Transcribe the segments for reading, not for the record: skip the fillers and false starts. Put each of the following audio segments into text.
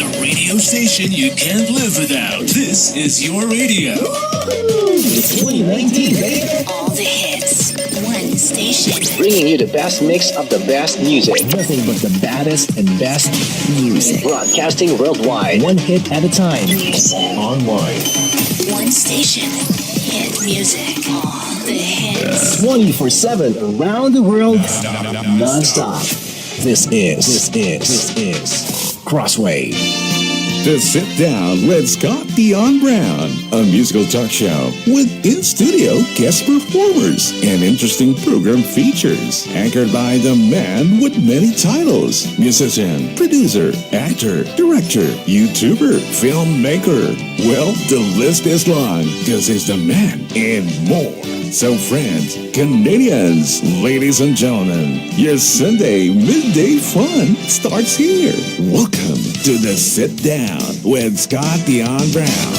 The radio station you can't live without. This is your radio. It's 2019, baby. All the hits. One station. Bringing you the best mix of the best music. Nothing but the baddest and best music. Broadcasting worldwide. One hit at a time. Music. Online. One station. Hit music. All the hits. 24/7 around the world. Non-stop. This is Crossway. To Sit Down with Scott Dion Brown, a musical talk show with in-studio guest performers and interesting program features, anchored by the man with many titles: musician, producer, actor, director, YouTuber, filmmaker. Well, the list is long because he's the man and more. So friends, Canadians, ladies and gentlemen, your Sunday midday fun starts here. Welcome to the Sit Down with Scott Dion Brown.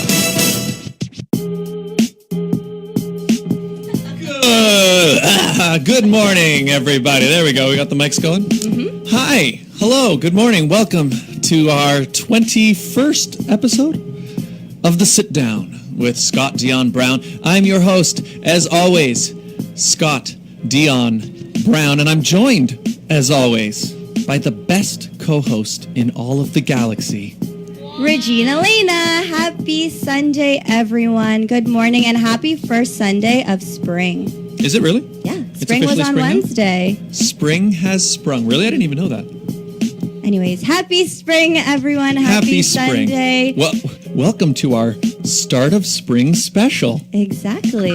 Good morning, everybody. There we go. We got the mics going. Mm-hmm. Hi. Hello. Good morning. Welcome to our 21st episode of the Sit Down with Scott Dion Brown. I'm your host, as always, Scott Dion Brown, and I'm joined, as always, by the best co-host in all of the galaxy, Regine. Alaina. Happy Sunday, everyone. Good morning, and happy first Sunday of spring. Is it really? Yeah, spring was on spring Wednesday. Now? Spring has sprung. Really? I didn't even know that. Anyways, happy spring, everyone. Happy spring. Sunday. Well, welcome to our Start of Spring special. Exactly.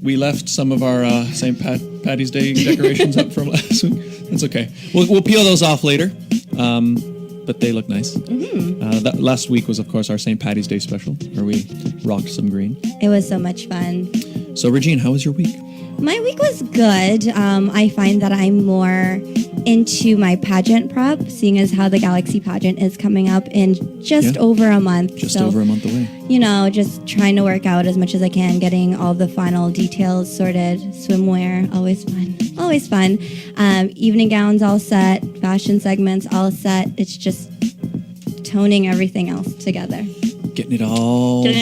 We left some of our St. Patty's Day decorations up from last week. That's okay. We'll peel those off later, but they look nice. Mm-hmm. That last week was, of course, our St. Patty's Day special, where we rocked some green. It was so much fun. So, Regine, how was your week? My week was good. I find that I'm more into my pageant prep, seeing as how the Galaxy pageant is coming up in just over a month. Just over a month away. You know, just trying to work out as much as I can, getting all the final details sorted. Swimwear, always fun. Always fun. Evening gowns all set, fashion segments all set. It's just toning everything else together. Getting it all good.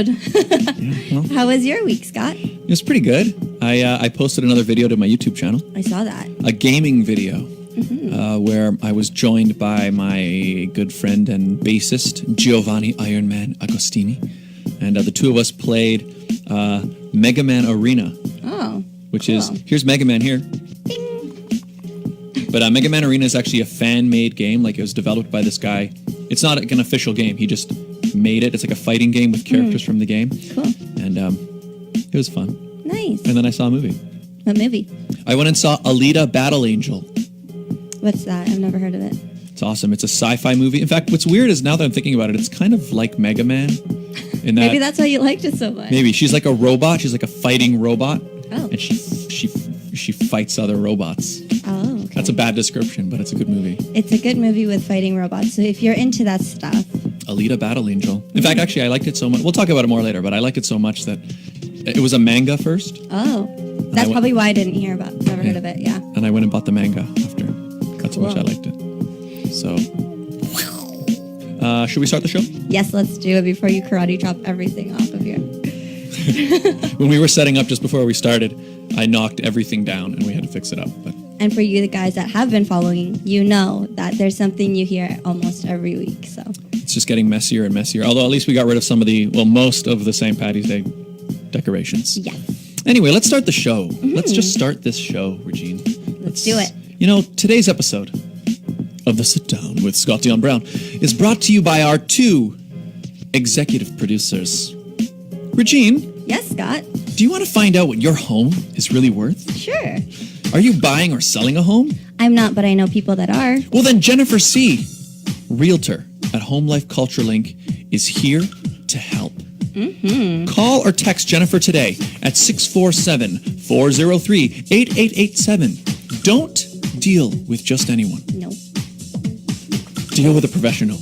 Yeah, well, how was your week, Scott? It was pretty good. I posted another video to my YouTube channel. I saw that. A gaming video where I was joined by my good friend and bassist, Giovanni Ironman Agostini. And the two of us played Mega Man Arena. Oh, which is, here's Mega Man here. Bing. But Mega Man Arena is actually a fan-made game. Like, it was developed by this guy. It's not like an official game. He just made it. It's like a fighting game with characters from the game. Cool. And it was fun. Nice. And then I saw a movie. What movie? I went and saw Alita Battle Angel. What's that? I've never heard of it. It's awesome. It's a sci-fi movie. In fact, what's weird is now that I'm thinking about it, it's kind of like Mega Man. In that, maybe that's why you liked it so much. Maybe. She's like a robot. She's like a fighting robot. Oh. And she fights other robots. Oh, okay. That's a bad description, but it's a good movie. It's a good movie with fighting robots. So if you're into that stuff. Alita Battle Angel. In fact, actually, I liked it so much. We'll talk about it more later, but I liked it so much that it was a manga first. Oh. That's probably why I didn't hear about it. Never heard of it, yeah. And I went and bought the manga after. That's how much I liked it. So, should we start the show? Yes, let's do it before you karate chop everything off of here. When we were setting up just before we started, I knocked everything down and we had to fix it up. But and for you, the guys that have been following, you know that there's something you hear almost every week. So it's just getting messier and messier. Although at least we got rid of most of the St. Patty's Day decorations. Yes. Anyway, let's start the show. Let's just start this show, Regine. Let's do it. You know, today's episode of The Sit Down with Scott Dion Brown is brought to you by our two executive producers. Regine. Yes, Scott. Do you want to find out what your home is really worth? Sure. Are you buying or selling a home? I'm not, but I know people that are. Well, then Jennifer C., realtor at Home Life Culture Link, is here to help. Call or text Jennifer today at 647-403-8887. Don't deal with just anyone. No. Deal with a professional.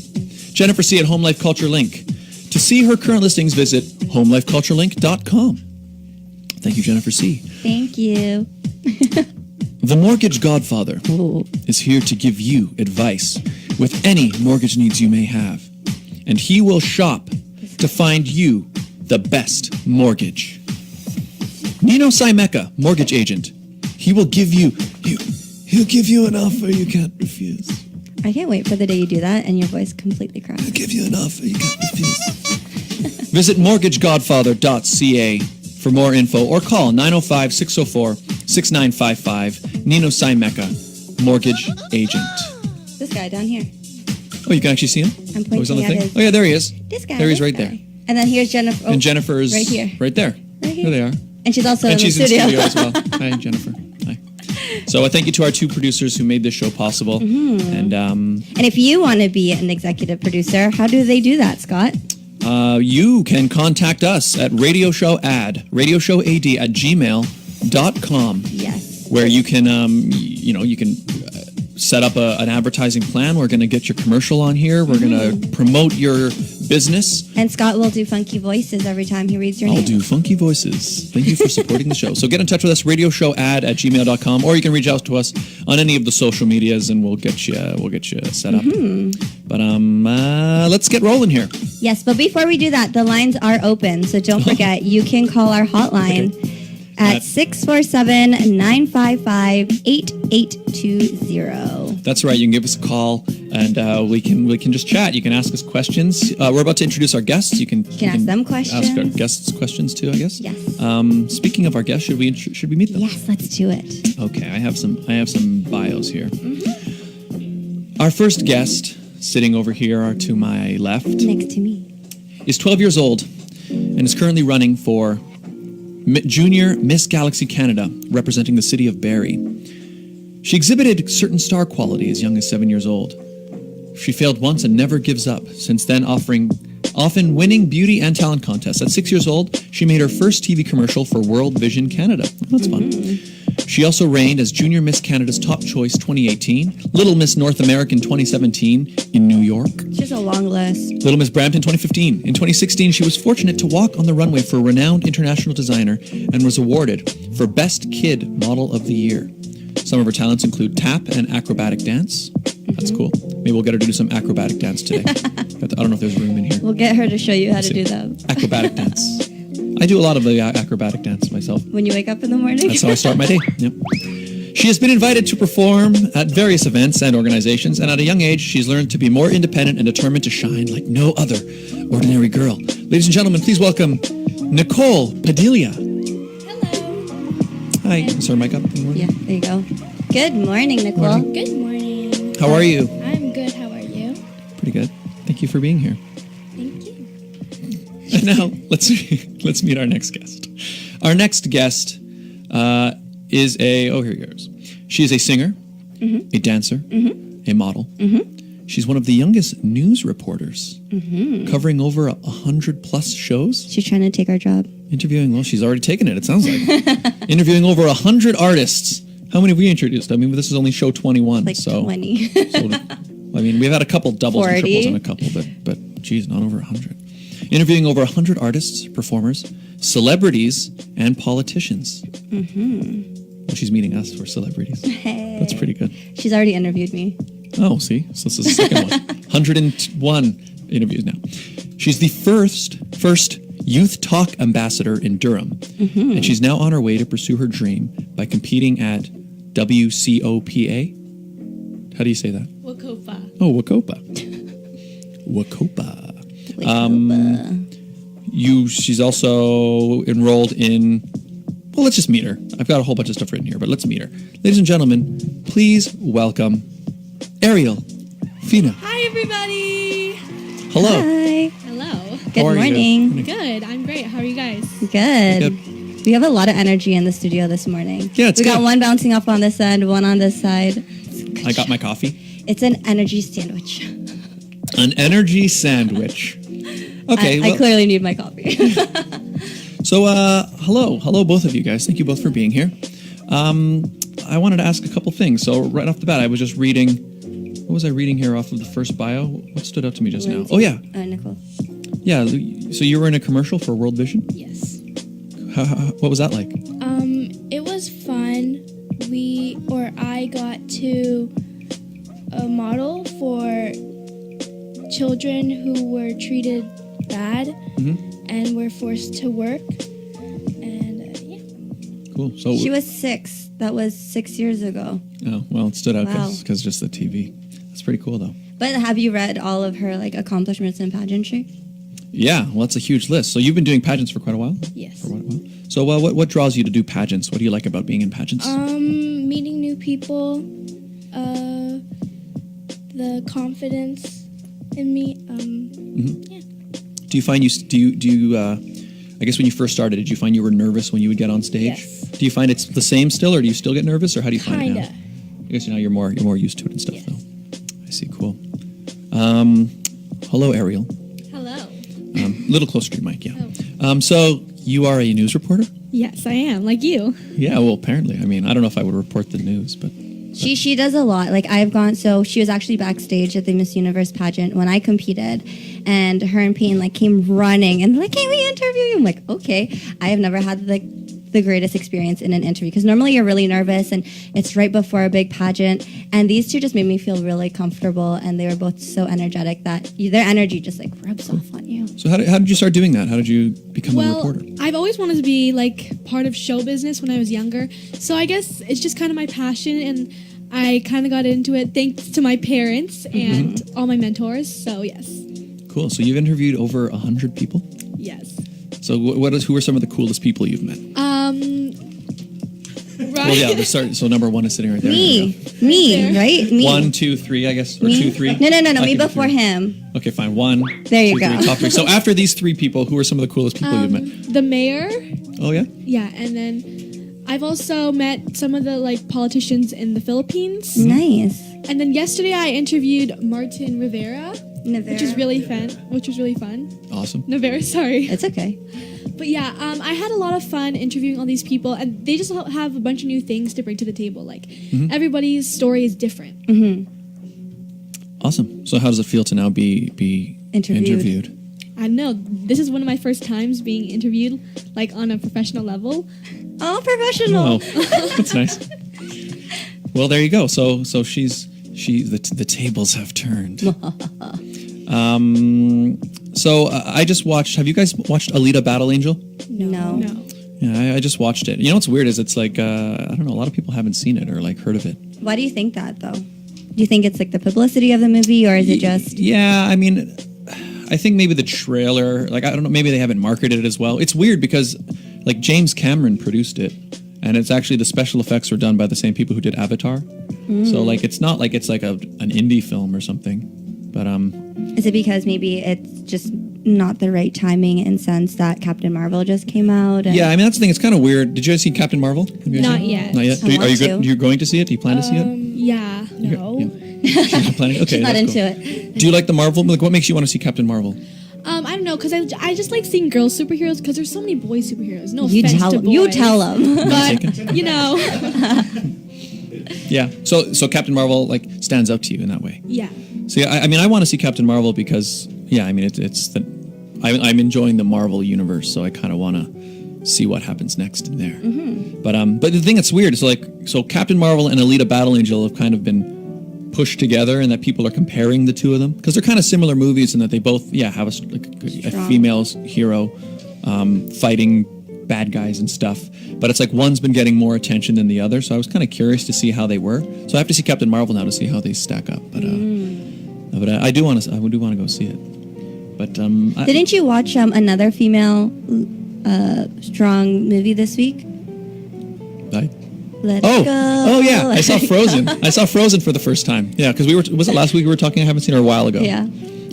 Jennifer C. at Home Life Culture Link. To see her current listings, visit homelifeculturelink.com. Thank you, Jennifer C. Thank you. The Mortgage Godfather Ooh. is here to give you advice with any mortgage needs you may have. And he will shop to find you the best mortgage. Nino Simeka, mortgage agent. He will give you, he'll give you an offer you can't refuse. I can't wait for the day you do that and your voice completely cracks. He'll give you an offer you can't refuse. Visit mortgagegodfather.ca for more info or call 905-604-6955. Nino Simeka, mortgage agent. This guy down here. Oh, you can actually see him? I'm Oh, he's on the pointing at thing? his- Oh, yeah, there he is. This guy. There he is this right guy. there. And then here's Jennifer. Oh, And Jennifer's right here. Right there. Right here. There they are. And she's also And in she's the studio. in studio as well. Hi, Jennifer. Hi. So thank you to our two producers who made this show possible. Mm-hmm. And And if you want to be an executive producer, how do they do that, Scott? you can contact us at radioshowad at gmail.com, Yes. where you can, you can set up an advertising plan. We're going to get your commercial on here. We're going to promote your business. And Scott will do funky voices every time he reads your I'll name. do funky voices. Thank you for supporting the show. So get in touch with us, radioshowad at gmail.com, or you can reach out to us on any of the social medias, and we'll get you set up. But let's get rolling here. Yes, but before we do that, the lines are open. So don't forget, you can call our hotline at 647-955-8820. That's right. You can give us a call, and we can just chat. You can ask us questions. We're about to introduce our guests. You can ask them questions. Ask our guests questions too, I guess. Yes. Speaking of our guests, should we meet them? Yes, let's do it. Okay, I have some bios here. Mm-hmm. Our first guest, sitting over here to my left, Next to me. is 12 years old and is currently running for Junior Miss Galaxy Canada, representing the city of Barrie. She exhibited certain star quality as young as 7 years old. She failed once and never gives up, since then often winning beauty and talent contests. At 6 years old, she made her first TV commercial for World Vision Canada. That's fun. She also reigned as Junior Miss Canada's Top Choice 2018, Little Miss North American 2017 in New York, She has a long list. Little Miss Brampton 2015. In 2016, she was fortunate to walk on the runway for a renowned international designer and was awarded for Best Kid Model of the Year. Some of her talents include tap and acrobatic dance. That's cool. Maybe we'll get her to do some acrobatic dance today. But I don't know if there's room in here. We'll get her to show you how to do that. Acrobatic dance. I do a lot of the acrobatic dance myself. When you wake up in the morning? That's how I start my day. Yep. She has been invited to perform at various events and organizations, and at a young age, she's learned to be more independent and determined to shine like no other ordinary girl. Ladies and gentlemen, please welcome Nicole Padilla. Hello. Hi. Is her mic up? Yeah, there you go. Good morning, Nicole. Good morning. How are you? I'm good. How are you? Pretty good. Thank you for being here. Thank you. And now let's meet our next guest. Our next guest is here he goes. She is a singer, a dancer, a model. She's one of the youngest news reporters, covering over 100+ shows. She's trying to take our job. Interviewing, well, she's already taken it, it sounds like. Interviewing over 100 artists. How many have we introduced? I mean, this is only show 21. Like so, 20. so, I mean, we've had a couple doubles 40. and triples and a couple, but geez, not over 100. Interviewing over 100 artists, performers, celebrities, and politicians. Well, she's meeting us for celebrities. Hey. That's pretty good. She's already interviewed me. Oh, see? So this is the second one. 101 interviews now. She's the first Youth Talk Ambassador in Durham. And she's now on her way to pursue her dream by competing at WCOPA. How do you say that? Wakopa. Oh, Wakopa. Wakopa. She's also enrolled in, well, let's just meet her. I've got a whole bunch of stuff written here, but let's meet her. Ladies and gentlemen, please welcome Arielle Fina. Hi, everybody. Hello. Hi. Hello. Good How are you? morning. Good. I'm great. How are you guys? Good. We have a lot of energy in the studio this morning. Yeah, it's We got good. one bouncing off on this end, one on this side. I got my coffee. It's an energy sandwich. An energy sandwich. Okay. I clearly need my coffee. So, hello, both of you guys. Thank you both for being here. I wanted to ask a couple things. So, right off the bat, I was just reading. What was I reading here off of the first bio? What stood out to me just now? Oh, yeah. Nicole. Yeah. So, you were in a commercial for World Vision? Yes. What was that like? It was fun. to a model for children who were treated bad and were forced to work. And yeah. Cool. So She was 6. That was 6 years ago. Oh, well, it stood out Wow. because just the TV. That's pretty cool, though. But have you read all of her like accomplishments in pageantry? Yeah, well, that's a huge list. So you've been doing pageants for quite a while? Yes. For quite a while. So what draws you to do pageants? What do you like about being in pageants? Meeting new people, the confidence in me. Yeah. Do you find I guess when you first started, did you find you were nervous when you would get on stage? Yes. Do you find it's the same still, or do you still get nervous, or how do you find it now? Kinda. I guess now you're more used to it and stuff, Yes. though. I see, cool. Hello, Arielle. Hello. Little closer to your mic, yeah. So you are a news reporter? Yes, I am, like you. Yeah, well, apparently. I mean, I don't know if I would report the news, but She does a lot. Like I've gone. So she was actually backstage at the Miss Universe pageant when I competed, and her and Peyton like came running and they're like, "Can we interview you?" I'm like, "Okay." I have never had like the greatest experience in an interview because normally you're really nervous and it's right before a big pageant. And these two just made me feel really comfortable, and they were both so energetic that their energy just like rubs off on you. So how did you start doing that? How did you become a Well, reporter? I've always wanted to be like part of show business when I was younger. So I guess it's just kind of my passion, and I kind of got into it thanks to my parents and all my mentors. So yes. Cool. So you've interviewed over 100 people? Yes. So who are some of the coolest people you've met? Right. Well, yeah, let's start. So number one is sitting right there. Me, right? Me. 1, 2, 3, I guess, or Me? 2, 3. No. I Me can do before 3. him. Okay, fine. 1. There you 2, go. 3, top 3. So after these 3 people, who are some of the coolest people you've met? The mayor. Oh yeah. Yeah, and then I've also met some of the like politicians in the Philippines. Nice. And then yesterday I interviewed Martin Rivera, Navera. which was really fun. Awesome. Navera, sorry. It's okay. But yeah, I had a lot of fun interviewing all these people, and they just have a bunch of new things to bring to the table. Like everybody's story is different. Awesome. So how does it feel to now be interviewed? I know this is one of my first times being interviewed, like on a professional level. Oh, professional. Oh, that's nice. Well, there you go. So the tables have turned. So I just watched. Have you guys watched Alita Battle Angel? No. Yeah, I just watched it. You know what's weird is it's like I don't know. A lot of people haven't seen it or like heard of it. Why do you think that though? Do you think it's like the publicity of the movie, or is it just? Yeah, I mean, I think maybe the trailer. Like I don't know. Maybe they haven't marketed it as well. It's weird because like James Cameron produced it, and it's actually the special effects were done by the same people who did Avatar. So like it's not like it's like an indie film or something. But Is it because maybe it's just not the right timing in sense that Captain Marvel just came out? And yeah, I mean that's the thing. It's kind of weird. Did you guys see Captain Marvel? Have you guys Not seen it? yet. Not yet. I Are you want good? to. You're going to see it? Do you plan to see it? Yeah. No. Yeah. She's not planning. Okay, She's not that's into cool. it. Do you like the Marvel? Like, what makes you want to see Captain Marvel? I don't know, because I just like seeing girl superheroes because there's so many boy superheroes. No You offense tell to them. boys. You tell them. But you know, Yeah. So Captain Marvel like stands out to you in that way. yeah. See, I mean, I want to see Captain Marvel because, yeah, I mean, it's the, I'm enjoying the Marvel universe, so I kind of want to see what happens next in there. But the thing that's weird is so Captain Marvel and Alita Battle Angel have kind of been pushed together, and that people are comparing the two of them because they're kind of similar movies in that they both, have a female hero fighting bad guys and stuff. But it's like one's been getting more attention than the other, so I was kind of curious to see how they were. So I have to see Captain Marvel now to see how they stack up. But I do want to go see it. But Didn't you watch another female strong movie this week? Let's go. Oh yeah, I saw Frozen. I saw Frozen for the first time. Yeah, because was it last week we were talking? I haven't seen her a while ago. Yeah.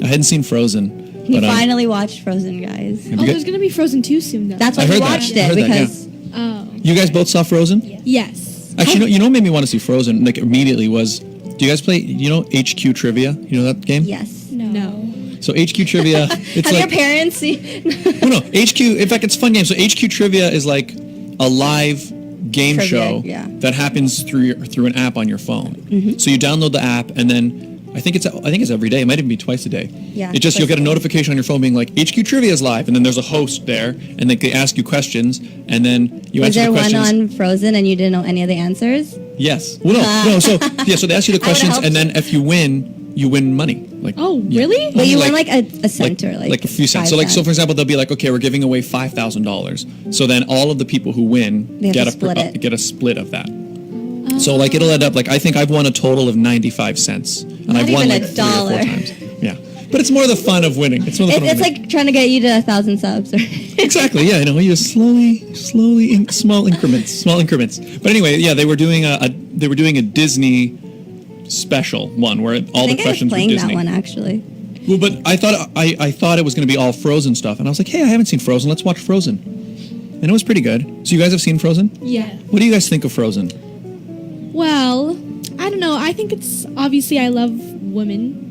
I hadn't seen Frozen. We But finally watched Frozen, guys. have Oh, you, there's gonna be Frozen 2 soon, though. That's why I we heard that. watched I it heard that, because Oh. you guys both saw Frozen? Yes. Actually, you know what made me want to see Frozen like immediately was. Do you guys play? HQ Trivia? You know that game? yes. No. So HQ Trivia, it's Have your like parents seen? no HQ. In fact, it's a fun game. So HQ Trivia is like a live game Trivia, show yeah. that happens through an app on your phone. So you download the app, and then I think it's every day. It might even be twice a day. Yeah, It just, you'll twice get a a day. notification on your phone being like, HQ Trivia is live, and then there's a host there, and they ask you questions, and then you Was answer there the one questions. on Frozen and you didn't know any of the answers? Yes. Well, no. So they ask you the questions, helped and then if you win money. Like, Oh, really? But you win like a cent or like a few cents. 5 So cents. for example, they'll be like, okay, we're giving away $5,000. So then all of the people who win They have get to split it. get a split of that. So like it'll end up like, I think I've won a total of 95 cents, and Not I've won even like a 3 or 4 dollar. times. Yeah, but it's more the fun of winning. It's more the fun of It's winning. like trying to get you to 1,000 subs. Exactly. Yeah, I know. You just slowly in small increments. But anyway, yeah, they were doing a Disney special one where all I the think I was questions were playing Disney. that one actually. Well, but I thought it was going to be all Frozen stuff, and I was like, hey, I haven't seen Frozen. Let's watch Frozen, and it was pretty good. So you guys have seen Frozen? Yeah. What do you guys think of Frozen? Well, I don't know. I think it's obviously I love women.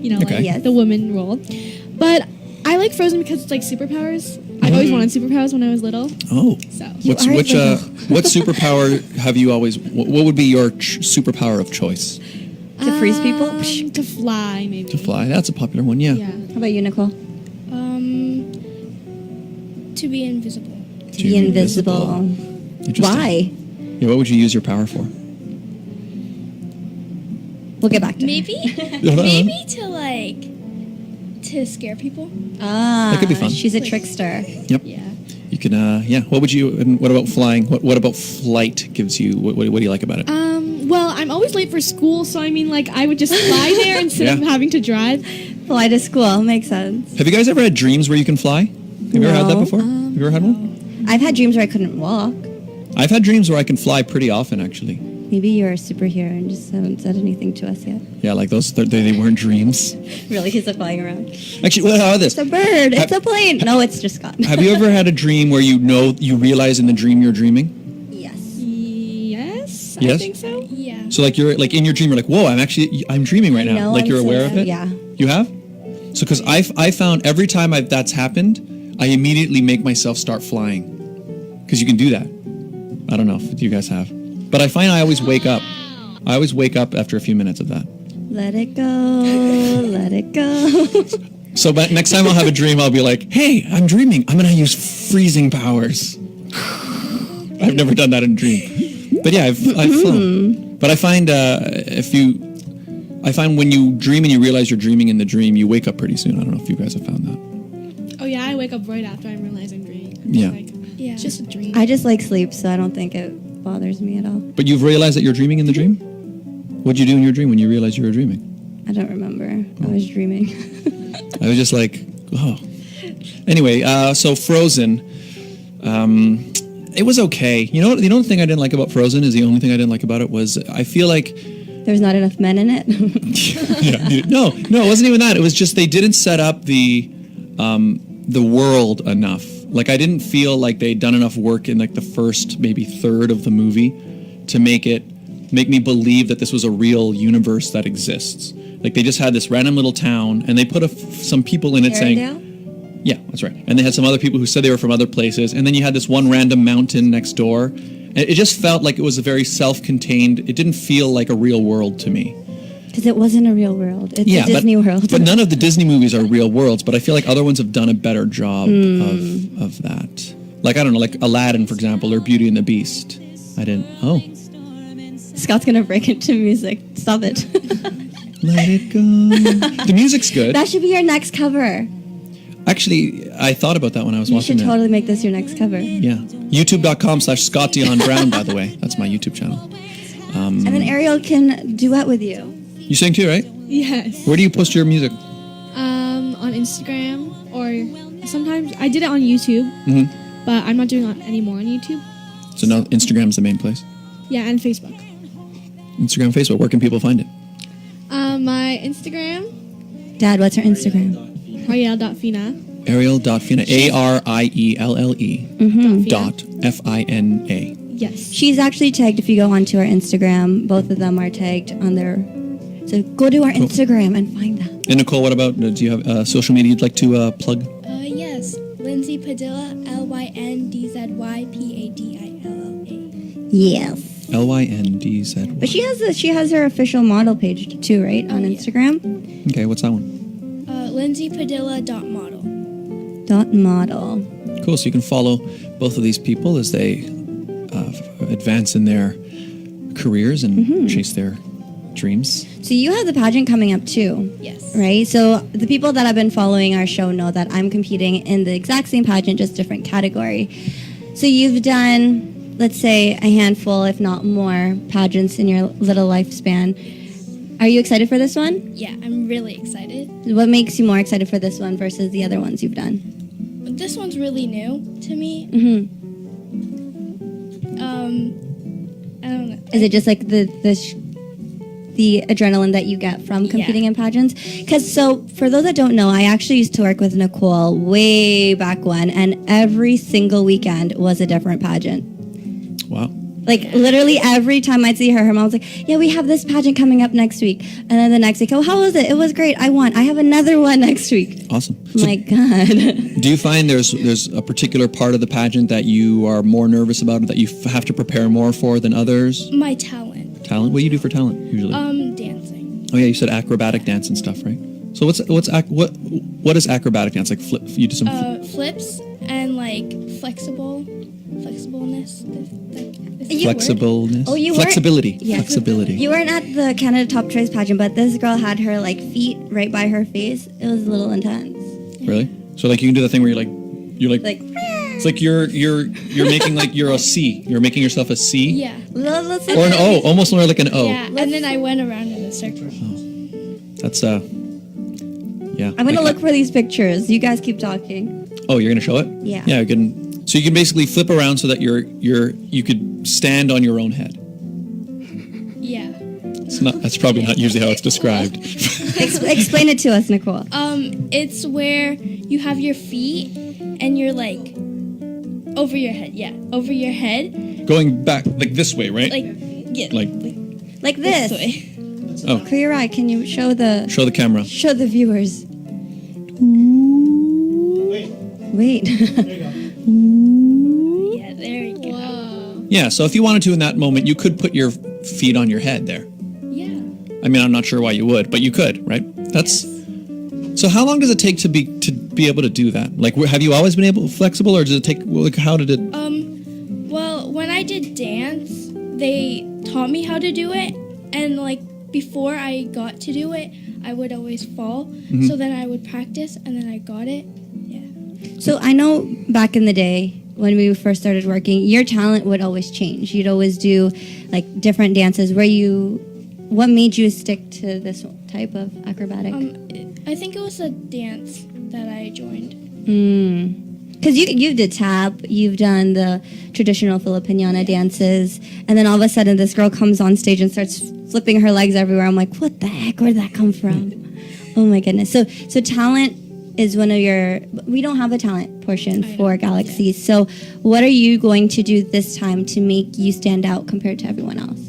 You know, Okay. like Yes. the woman role. But I like Frozen because it's like superpowers. I've always wanted superpowers when I was little. Oh, So what superpower have you always? What would be your superpower of choice? To freeze people? To fly, maybe. To fly. That's a popular one. Yeah. Yeah. How about you, Nicole? To be invisible. To be invisible. Interesting. Why? Yeah. What would you use your power for? We'll get back to her. Maybe to scare people. Ah, That could be fun. She's a trickster. Yep. Yeah. You can. Yeah. What would you? And what about flying? What about flight gives you? What do you like about it? Well, I'm always late for school, so I mean, like, I would just fly there instead of Yeah. having to drive. Fly to school. Makes sense. Have you guys ever had dreams where you can fly? Have you ever had that No. before? Have you ever had one? I've had dreams where I couldn't walk. I've had dreams where I can fly pretty often, actually. Maybe you're a superhero and just haven't said anything to us yet. Yeah, like those. They weren't dreams. Really, he's flying around. Actually, well, how about this? It's a bird. It's a plane. No, it's just Scott. Have you ever had a dream where you realize in the dream you're dreaming? Yes. Yes, I Yes? think so. Yeah. So like you're like in your dream, you're like, whoa, I'm dreaming right now. know Like I'm you're so aware of sad. it. Yeah. You have? So because I found every time that's happened, I immediately make myself start flying. Because you can do that. I don't know if you guys have, but I find I always wake up. I always wake up after a few minutes of that. Let it go. Let it go. So but next time I'll have a dream, I'll be like, hey, I'm dreaming. I'm going to use freezing powers. I've never done that in a dream. But yeah, I've flown. But I find I find when you dream and you realize you're dreaming in the dream, you wake up pretty soon. I don't know if you guys have found that. Oh yeah, I wake up right after I realize I'm dreaming. Yeah. Like, Yeah. it's just a dream. I just like sleep, so I don't think it bothers me at all. But you've realized that you're dreaming in the dream? What'd you do in your dream when you realized you were dreaming? I don't remember. I was dreaming. I was just like, oh. Anyway, so Frozen, it was okay. You know the thing I didn't like about Frozen is the only thing I didn't like about it was I feel like There's not enough men in it. no, it wasn't even that. It was just they didn't set up the world enough. Like I didn't feel like they'd done enough work in like the first maybe third of the movie to make me believe that this was a real universe that exists. Like they just had this random little town and they put some people in it saying, Arendelle? yeah, that's right. And they had some other people who said they were from other places. And then you had this one random mountain next door. And it just felt like it was a very self-contained, it didn't feel like a real world to me. Because it wasn't a real world. It's a Disney world. But none of the Disney movies are real worlds. But I feel like other ones have done a better job of that. Like, I don't know, like Aladdin, for example, or Beauty and the Beast. I didn't, oh. Scott's going to break into music. Stop it. Let it go. The music's good. That should be your next cover. Actually, I thought about that when I was You watching should that. totally make this your next cover. Yeah. YouTube.com/Scott Dion Brown, by the way. That's my YouTube channel. And then Arielle can duet with you. You sing too, right? Yes. Where do you post your music? On Instagram or sometimes I did it on YouTube, but I'm not doing it anymore on YouTube. So now Instagram's the main place. Yeah, and Facebook. Instagram, Facebook. Where can people find it? My Instagram, Dad, what's her Instagram? Arielle.Fina. Arielle.Fina. ARIELLE. Dot FINA. Yes. She's actually tagged, if you go onto our Instagram, both of them are tagged on their... So go to our Instagram and find them. And Nicole, what about, do you have social media you'd like to plug? Yes. Lindsay Padilla, LYNDZYPADILLA. Yes. LYNDZ. But she has her official model page too, right, on Instagram. Okay, what's that one? LindsayPadilla.model. .model. Cool. So you can follow both of these people as they advance in their careers and chase their dreams. So you have the pageant coming up too. Yes. Right? So the people that have been following our show know that I'm competing in the exact same pageant, just different category. So you've done, let's say, a handful, if not more, pageants in your little lifespan. Are you excited for this one? Yeah, I'm really excited. What makes you more excited for this one versus the other ones you've done? This one's really new to me. I don't know. Is it just like the adrenaline that you get from competing in pageants? Because so for those that don't know, I actually used to work with Nicole way back when, and every single weekend was a different pageant. Wow. Like literally every time I'd see her mom was like, "Yeah, we have this pageant coming up next week," and then the next week, "Oh, how was it? It was great. I won. I have another one next week." Awesome. My God. Do you find there's a particular part of the pageant that you are more nervous about, or that you have to prepare more for than others? My talent. Talent? What do you do for talent usually? Dancing. Oh yeah, you said acrobatic dance and stuff, right? So what is acrobatic dance like? You do some Flips and like flexibleness. Flexibility. Oh, you flexibility. Yeah. Flexibility. You weren't at the Canada Top Choice pageant, but this girl had her like feet right by her face. It was a little intense. Really? So like you can do the thing where you're like it's like you're making like you're a C. You're making yourself a C. Yeah. Or an O, almost more like an O. Yeah. And then I went around in a circle. That's yeah. I'm gonna look for these pictures. You guys keep talking. Oh, you're gonna show it? Yeah. Yeah, you can. So you can basically flip around so that you could stand on your own head. Yeah. That's probably not usually how it's described. Explain it to us, Nicole. It's where you have your feet and you're like over your head. Yeah, over your head. Going back like this way, right? Like this. way. Oh. Clear your eye. Can you show the camera? Show the viewers. Wait. Yeah, there you go. Wow. Yeah. So if you wanted to, in that moment, you could put your feet on your head there. Yeah. I mean, I'm not sure why you would, but you could, right? That's. So how long does it take to be able to do that? Like, have you always been flexible, or does it take? Like, how did it? Well, when I did dance, they taught me how to do it, and like before I got to do it, I would always fall. So then I would practice, and then I got it. Yeah. So I know back in the day when we first started working, your talent would always change. You'd always do like different dances. What made you stick to this type of acrobatic? I think it was a dance that I joined. Because you did tap, you've done the traditional Filipiniana dances, and then all of a sudden this girl comes on stage and starts flipping her legs everywhere. I'm like, what the heck? Where did that come from? Oh my goodness. So talent is one of your. We don't have a talent portion for Galaxies. So what are you going to do this time to make you stand out compared to everyone else?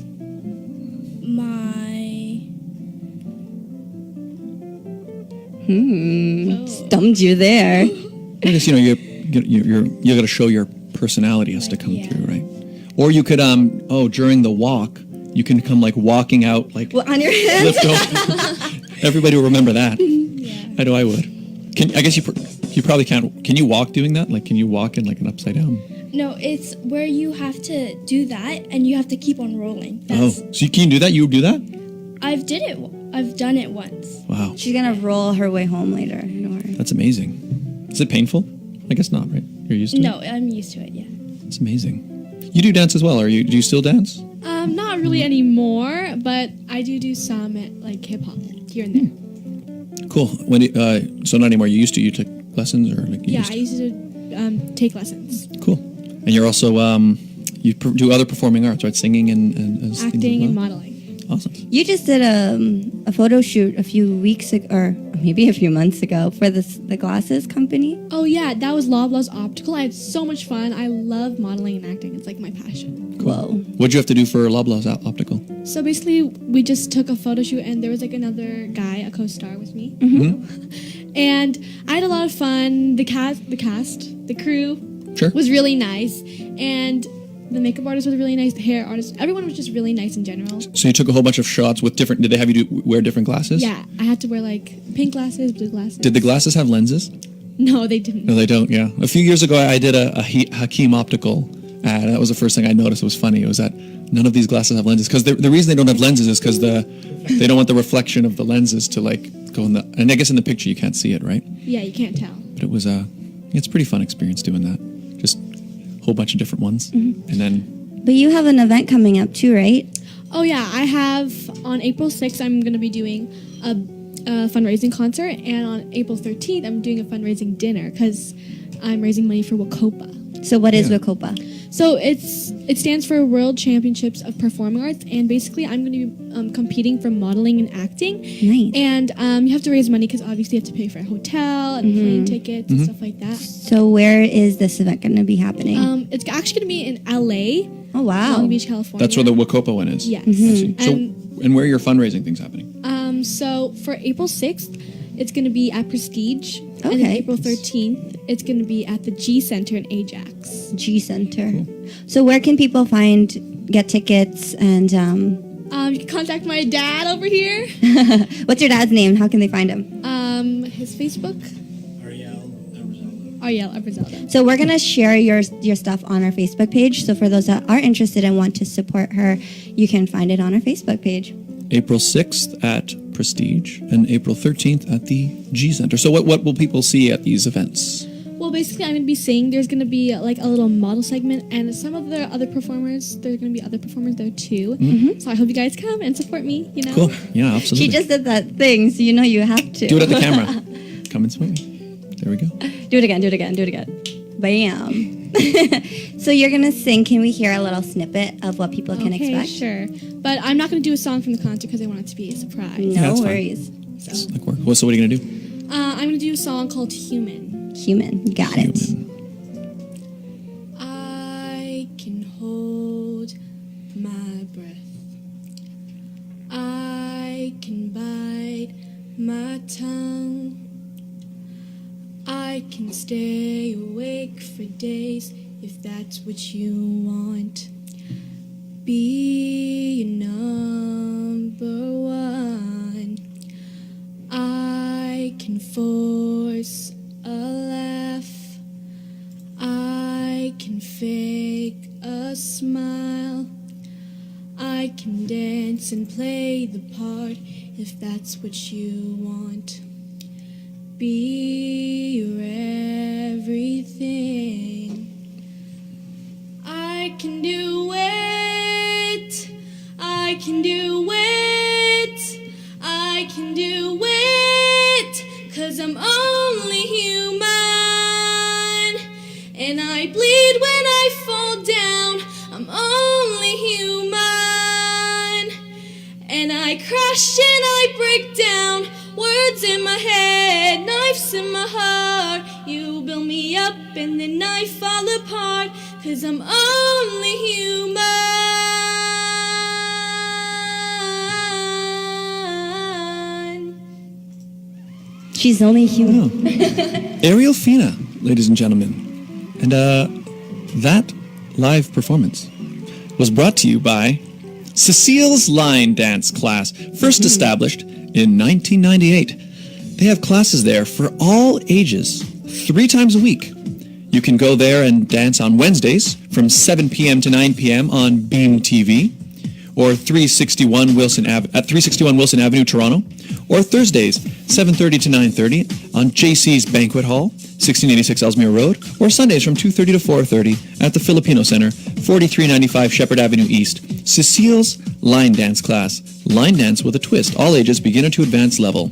Stumped you there. I guess you got to show your personality has to come through, right? Or you could during the walk you can come like walking out like on your hands. Everybody will remember that. I know I would. I guess you probably can't. Can you walk doing that? Like, can you walk in like an upside down? No, it's where you have to do that and you have to keep on rolling. So can you do that? You do that? I've done it once. Wow. She's gonna roll her way home later. Don't worry. That's amazing. Is it painful? I guess not, right? You're used to it? No, I'm used to it, yeah. It's amazing. You do dance as well, do you still dance? Not really anymore, but I do some like hip hop here and there. Cool. So not anymore. You took lessons or like? I used to take lessons. Cool. And you're also you do other performing arts, right? Singing and acting and modeling. Awesome. You just did a photo shoot a few weeks ago, or maybe a few months ago, for the glasses company. Oh yeah, that was Loblaws Optical. I had so much fun. I love modeling and acting. It's like my passion. Cool. Whoa. What'd you have to do for Loblaws Optical? So basically, we just took a photo shoot, and there was like another guy, a co-star with me, and I had a lot of fun. The cast, the crew was really nice, and The makeup artist was really nice. The hair artist, everyone was just really nice in general. So you took a whole bunch of shots with different. Did they have you wear different glasses? Yeah, I had to wear like pink glasses, blue glasses. Did the glasses have lenses? No, they didn't. No, they don't. Yeah, a few years ago, I did a Hakeem Optical ad. That was the first thing I noticed. It was funny. It was that none of these glasses have lenses because the reason they don't have lenses is because they don't want the reflection of the lenses to like go in the. And I guess in the picture you can't see it, right? Yeah, you can't tell. But it was it's a pretty fun experience doing that. Just a whole bunch of different ones, and then. But you have an event coming up too, right? Oh yeah, I have on April 6th. I'm going to be doing a fundraising concert, and on April 13th, I'm doing a fundraising dinner because I'm raising money for Wacopa. So what is Wacopa? So it stands for World Championships of Performing Arts, and basically I'm going to be competing for modeling and acting. Nice. And you have to raise money because obviously you have to pay for a hotel and plane tickets and stuff like that. So where is this event going to be happening? It's actually going to be in LA. Oh wow, Long Beach, California. That's where the Wacopa one is. Yes. I see. So, and where are your fundraising things happening? So for April 6th, it's going to be at Prestige. And then Okay. April 13th, it's going to be at the G Center in Ajax. G Center. So where can people get tickets and You can contact my dad over here. what's your dad's name? How can they find him? His Facebook. Arielle Fina. So we're going to share your stuff on our Facebook page. So for those that are interested and want to support her, you can find it on our Facebook page. April 6th at Prestige and April 13th at the G Center. So what will people see at these events? Well, basically, I'm going to be singing. There's going to be like a little model segment, and some of the other performers, there's going to be other performers there too. So I hope you guys come and support me, you know. Cool. Yeah, absolutely. She just did that thing, so you know you have to. Do it at the camera. Come and swing. There we go. Do it again. Bam. So you're going to sing. Can we hear a little snippet of what people can Okay, expect? sure. But I'm not going to do a song from the concert because I want it to be a surprise. Yeah, No that's fine. worries. That's like work. So what are you going to do? I'm going to do a song called Human. Human. Got it. I can hold my breath. I can bite my tongue. I can stay awake for days if that's what you want. Be your number one. I can force a laugh. I can fake a smile. I can dance and play the part if that's what you want. Be your everything. I can do it. I can do it. I can do it. 'Cause I'm only human. And I bleed when I fall down. I'm only human. And I crash and I break down. Words in my head, knives in my heart. You build me up and then I fall apart. 'Cause I'm only human. She's only human. Arielle Fina, ladies and gentlemen. And that live performance was brought to you by Cecile's Line Dance Class, first established in 1998. They have classes there for all ages, 3 times a week. You can go there and dance on Wednesdays from 7 p.m. to 9 p.m. on Beam TV, or 361 Wilson at 361 Wilson Avenue, Toronto, or Thursdays 7:30 to 9:30 on JC's Banquet Hall, 1686 Ellesmere Road, or Sundays from 2:30 to 4:30 at the Filipino Center, 4395 Shepherd Avenue East. Cecile's Line Dance Class. Line dance with a twist. All ages, beginner to advanced level.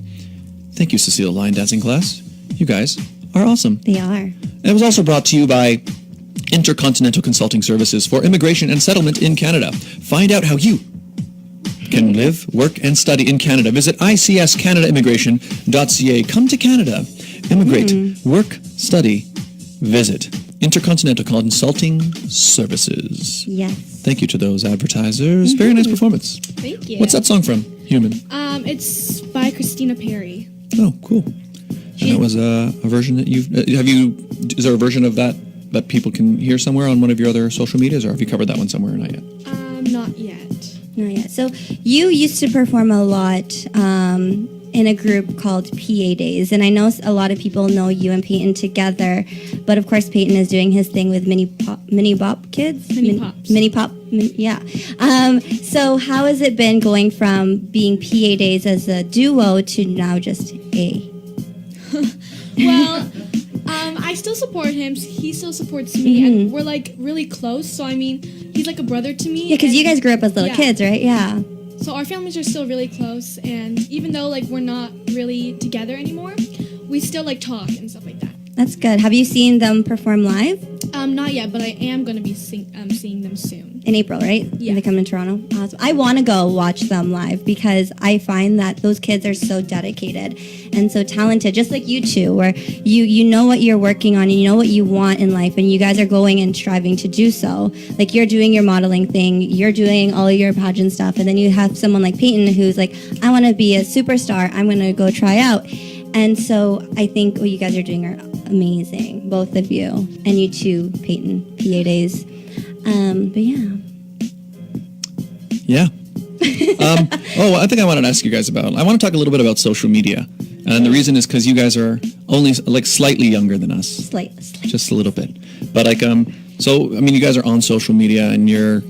Thank you, Cecile Line Dancing Class. You guys are awesome. They are. And it was also brought to you by Intercontinental Consulting Services for Immigration and Settlement in Canada. Find out how you can live, work, and study in Canada. Visit icscanadaimmigration.ca. Come to Canada. Immigrate, work, study, visit. Intercontinental Consulting Services. Yes. Thank you to those advertisers. Very nice performance. Thank you. What's that song from? Human. It's by Christina Perry. Oh, cool. And that was a version that you've... is there a version of that that people can hear somewhere on one of your other social medias, or have you covered that one somewhere or not yet? Not yet. Not yet. So you used to perform a lot in a group called PA Days, and I know a lot of people know you and Peyton together, but of course Peyton is doing his thing with Mini Pop Kids. Mini Pop. Yeah. So how has it been going from being PA Days as a duo to now just A? Well, I still support him. He still supports me, and we're like really close. So I mean, he's like a brother to me. Yeah, because you guys grew up as little kids, right? Yeah. So our families are still really close, and even though like we're not really together anymore, we still like talk and stuff like that. That's good. Have you seen them perform live? Not yet, but I am going to be seeing them soon. In April, right? Yeah. When they come to Toronto. Awesome. I want to go watch them live because I find that those kids are so dedicated and so talented, just like you two, where you know what you're working on and you know what you want in life, and you guys are going and striving to do so. Like you're doing your modeling thing, you're doing all your pageant stuff, and then you have someone like Peyton who's like, I want to be a superstar, I'm going to go try out. And so I think what you guys are doing are amazing, both of you, and you too, Peyton, PA Days. But yeah. Yeah. I think I wanted to ask you guys about. I want to talk a little bit about social media, and the reason is because you guys are only like slightly younger than us, Slight. just a little bit. But like, so I mean, you guys are on social media, and you're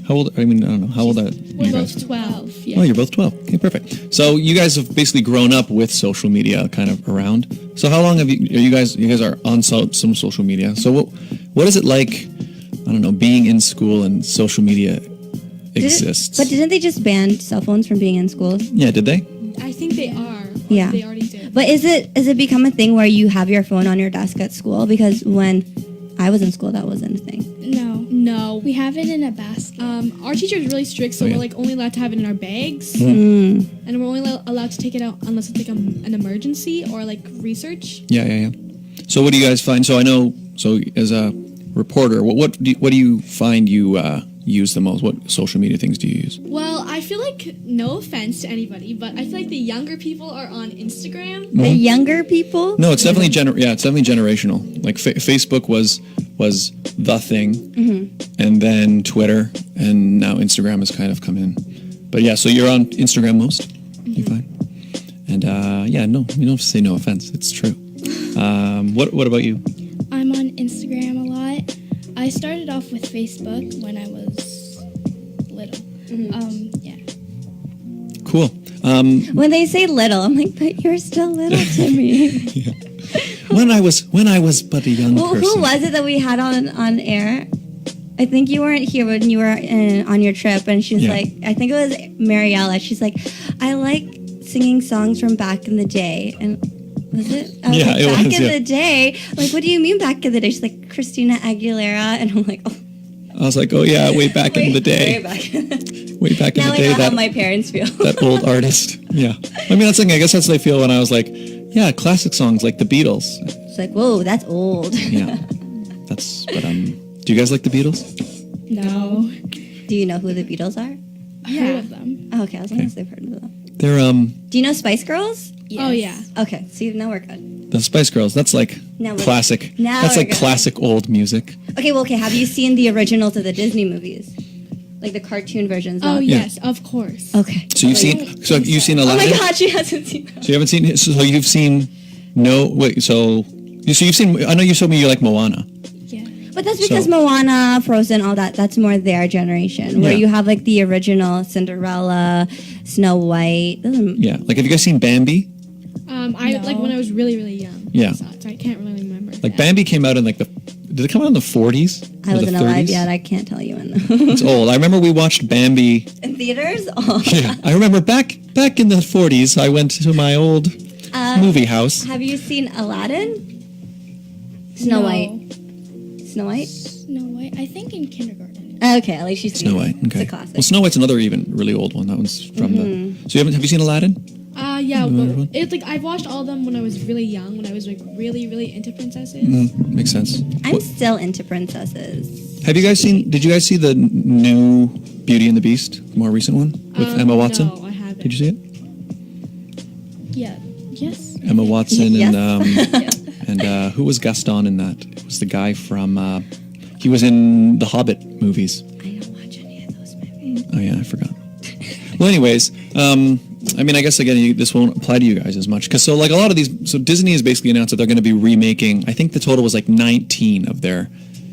how old? I mean, I don't know how old are We're you guys? both 12. Yeah. Oh, you're both 12. Okay, perfect. So you guys have basically grown up with social media kind of around. So how long have you guys are on some social media. So what is it like, I don't know, being in school and social media exists? But didn't they just ban cell phones from being in schools? Yeah, did they? I think they are. Yeah. They already did. But is it become a thing where you have your phone on your desk at school? Because when I was in school, that wasn't a thing. No. We have it in a basket. Our teacher is really strict, so Oh, yeah. we're like only allowed to have it in our bags, Mm. and we're only allowed to take it out unless it's like an emergency or like research. Yeah. So what do you guys find? So I know. So as a reporter, what do you find you use the most? What social media things do you use? Well, I feel like, no offense to anybody, but I feel like the younger people are on Instagram. The younger people? No, it's definitely it's definitely generational. Like Facebook was the thing, and then Twitter, and now Instagram has kind of come in. But yeah, so you're on Instagram most, you find, and no, you don't have to say no offense. It's true. What about you? I'm on Instagram a lot. I started off with Facebook when I was little. Yeah. Cool. When they say little, I'm like, but you're still little to me. When I was but a young Well, person. who was it that we had on air? I think you weren't here when you were on your trip, and she's like, I think it was Mariella. She's like, I like singing songs from back in the day, and was it? I was Yeah, like, it back was, in yeah. the day. Like, what do you mean back in the day? She's like Christina Aguilera, and I'm like, oh, I was like, oh yeah, way back in the day. way back. Way back in Now the I day. know how That my parents feel. that old artist. Yeah. I mean, that's the thing. I guess that's what I feel when I was like, yeah, classic songs like the Beatles. It's like, whoa, that's old. Yeah. That's. But do you guys like the Beatles? No. Do you know who the Beatles are? Heard of them. Oh, okay, I was gonna say I've heard of them. They're Do you know Spice Girls? Oh yeah. Okay, see, now we're good. the Spice Girls. That's like Now we're- classic. now That's we're like good. classic old music. Okay, have you seen the originals of the Disney movies? Like the cartoon versions? Oh not- yes, of course. Okay. So you've seen. So you've seen Oh my Alaina. god, she hasn't seen that. So you haven't seen. So you've seen. No wait. So you've seen. I know you told me you like Moana. Yeah. But that's because So- Moana, Frozen, all that, that's more their generation. Where Yeah. you have like the original Cinderella, Snow White. Yeah. Like have you guys seen Bambi? I like when I was really really young. Yeah. I saw it, so I can't really remember. Like Bambi came out in like the. Did it come out in the 40s? I Or the wasn't alive 30s? yet. I can't tell you when. It's old. I remember we watched Bambi. In theaters? Oh. Yeah, I remember back in the 40s. I went to my old movie house. Have you seen Aladdin? Snow No. White. Snow White? Snow White. I think in kindergarten. Okay, at least she's seen Snow it. White. Okay. It's a classic. Well, Snow White's another even really old one. That one's from the. So have you seen Aladdin? Yeah, Another well, one? it's like I've watched all of them when I was really young, when I was like really really into princesses. Makes sense. I'm still into princesses. Have you guys seen? Did you guys see the new Beauty and the Beast, more recent one with Emma Watson? No, I haven't. Did you see it? Yeah. Yes. Emma Watson Yes. and who was Gaston in that? It It's the guy from. He was in the Hobbit movies. I don't watch any of those movies. Oh yeah, I forgot. Well, anyways, I mean, I guess again, this won't apply to you guys as much because so like a lot of these. So Disney has basically announced that they're going to be remaking. I think the total was like 19 of their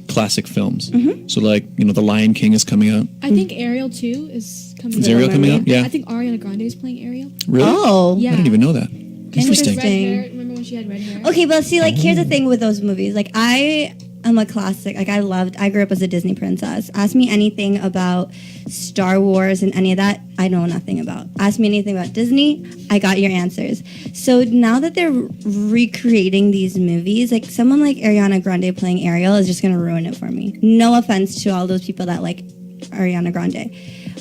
classic films. So like The Lion King is coming out. I think Ariel 2 is coming Is out. Ariel coming out? Yeah. I think Ariana Grande is playing Ariel. Really? Oh. Yeah. I didn't even know that. Red Interesting. hair. Remember when she had red hair? Okay, but see, like, here's the thing with those movies. Like, I am a classic. Like, I grew up as a Disney princess. Ask me anything about Star Wars and any of that, I know nothing about. Ask me anything about Disney, I got your answers. So now that they're recreating these movies, like, someone like Ariana Grande playing Ariel is just going to ruin it for me. No offense to all those people that like Ariana Grande.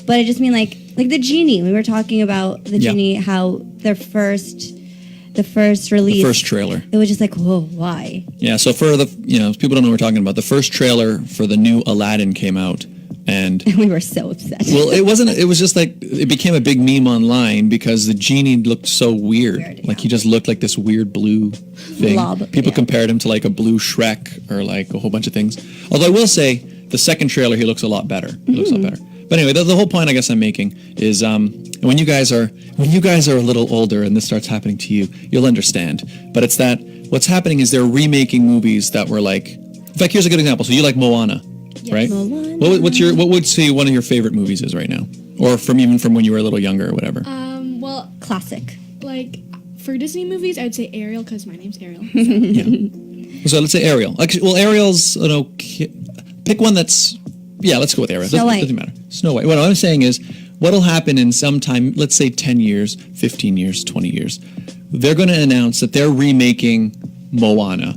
But I just mean, like the Genie. We were talking about the Genie, how the first release. The first trailer. It was just like, whoa, why? Yeah, so for the, people don't know what we're talking about. The first trailer for the new Aladdin came out, and we were so upset. well, it wasn't. It was just like it became a big meme online because the genie looked so weird. Like he just looked like this weird blue thing. Blob, People compared him to like a blue Shrek or like a whole bunch of things. Although I will say the second trailer he looks a lot better. He looks a lot better. But anyway, the whole point I guess I'm making is when you guys are a little older and this starts happening to you, you'll understand. But it's that what's happening is they're remaking movies that were like. In fact, here's a good example. So you like Moana, right? Moana. What would say one of your favorite movies is right now, or from when you were a little younger or whatever? Well, classic. like for Disney movies, I'd say Ariel because my name's Ariel. So let's say Ariel. Well, Ariel's an okay. Pick one that's. Yeah, let's go with Ariel. Snow White. Doesn't matter. Snow White. What I'm saying is, what'll happen in some time, let's say 10 years, 15 years, 20 years, they're going to announce that they're remaking Moana.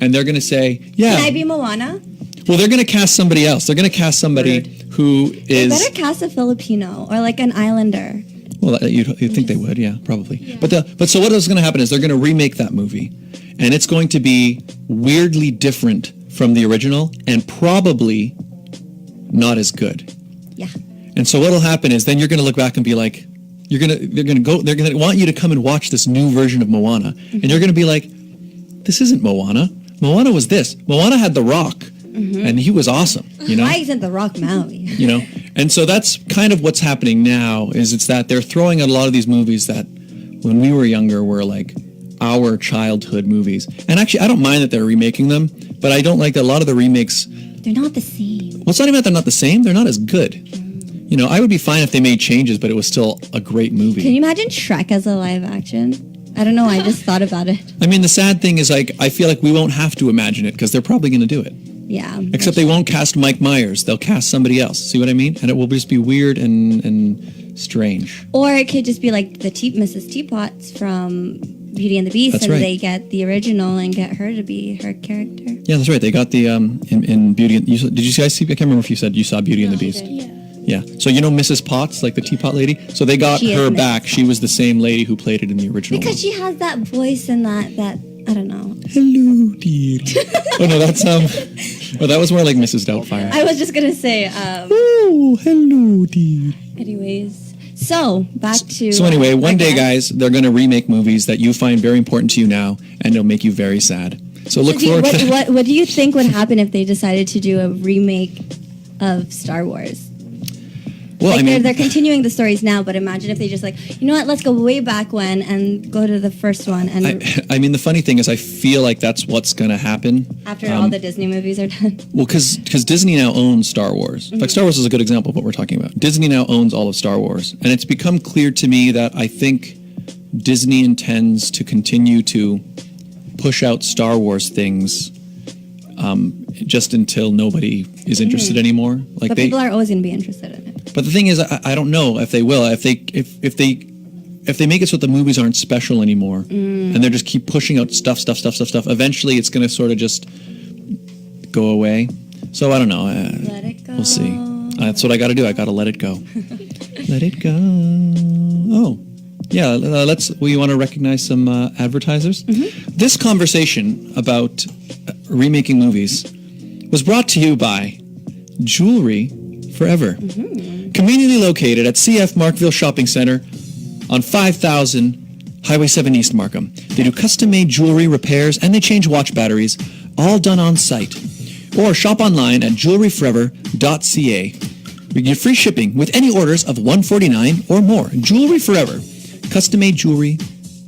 And they're going to say, yeah. Can I be Moana? Well, they're going to cast somebody else. They're going to cast somebody who They is... better cast a Filipino or like an islander. Well, you'd think they would, yeah, probably. Yeah. But so what is going to happen is they're going to remake that movie. And it's going to be weirdly different from the original and probably not as good. Yeah. And so what'll happen is then you're going to look back and be like, they're going to want you to come and watch this new version of Moana. And you're going to be like, this isn't Moana. Moana was this. Moana had The Rock. And he was awesome, Why isn't The Rock Maui? And so that's kind of what's happening now is it's that they're throwing out a lot of these movies that when we were younger were like our childhood movies. And actually, I don't mind that they're remaking them, but I don't like that a lot of the remakes... They're not the same. Well, it's not even that they're not the same. They're not as good. I would be fine if they made changes, but it was still a great movie. Can you imagine Shrek as a live action? I don't know. I just thought about it. I mean, the sad thing is, like, I feel like we won't have to imagine it because they're probably going to do it. Yeah. Except they won't cast Mike Myers. They'll cast somebody else. See what I mean? And it will just be weird and strange. Or it could just be like the Mrs. Teapots from Beauty and the Beast, That's and right. They get the original and get her to be her character. Yeah, that's right. They got the in Beauty. Did you guys see? I can't remember if you said you saw Beauty and the Beast. Yeah. So Mrs. Potts, like the teapot lady. So they got her back. She was the same lady who played it in the original. Because she has that voice and that I don't know. Hello, dear. Oh no, that's Oh, that was more like Mrs. Doubtfire. I was just gonna say. Oh, hello, dear. Anyways, so back to. So anyway, one day, guys, they're going to remake movies that you find very important to you now, and it'll make you very sad. So look forward to that. What do you think would happen if they decided to do a remake of Star Wars? Well, they're continuing the stories now, but imagine if they just let's go way back when and go to the first one. And I mean, the funny thing is, I feel like that's what's going to happen after all the Disney movies are done. Well, because Disney now owns Star Wars. In fact, Star Wars is a good example of what we're talking about. Disney now owns all of Star Wars, and it's become clear to me that I think Disney intends to continue to push out Star Wars things just until nobody is interested anymore. But people are always going to be interested in it. But the thing is, I don't know if they will. If they make it so that the movies aren't special anymore, and they just keep pushing out stuff, eventually it's going to sort of just go away. So I don't know. Let it go. We'll see. That's what I got to do. I got to let it go. Let it go. Oh, yeah. You want to recognize some advertisers? This conversation about remaking movies was brought to you by Jewelry Forever. Conveniently located at CF Markville Shopping Center on 5000 Highway 7 East Markham. They do custom-made jewelry repairs and they change watch batteries all done on site. Or shop online at jewelryforever.ca. You get free shipping with any orders of $149 or more. Jewelry Forever. Custom-made jewelry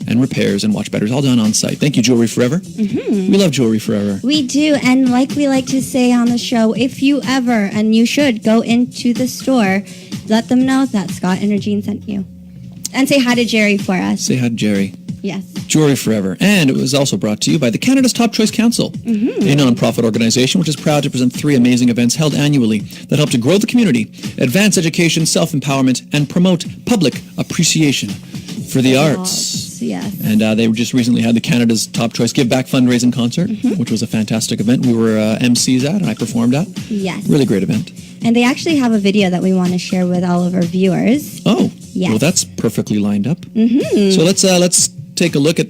and repairs and watch betters all done on site. Thank you, Jewelry Forever. Mm-hmm. We love Jewelry Forever. We do, and like we like to say on the show, if you ever, and you should, go into the store, let them know that Scott and Regine sent you. And say hi to Jerry for us. Say hi to Jerry. Yes. Jewelry Forever. And it was also brought to you by the Canada's Top Choice Council, a non-profit organization which is proud to present 3 amazing events held annually that help to grow the community, advance education, self-empowerment, and promote public appreciation for the arts. Yes. And they just recently had the Canada's Top Choice Give Back fundraising concert, which was a fantastic event. We were MCs at, and I performed at. Yes. Really great event. And they actually have a video that we want to share with all of our viewers. Oh. Yes. Well, that's perfectly lined up. So let's take a look at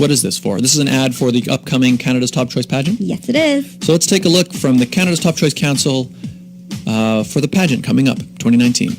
what is this for? This is an ad for the upcoming Canada's Top Choice pageant? Yes, it is. So let's take a look from the Canada's Top Choice Council for the pageant coming up, 2019.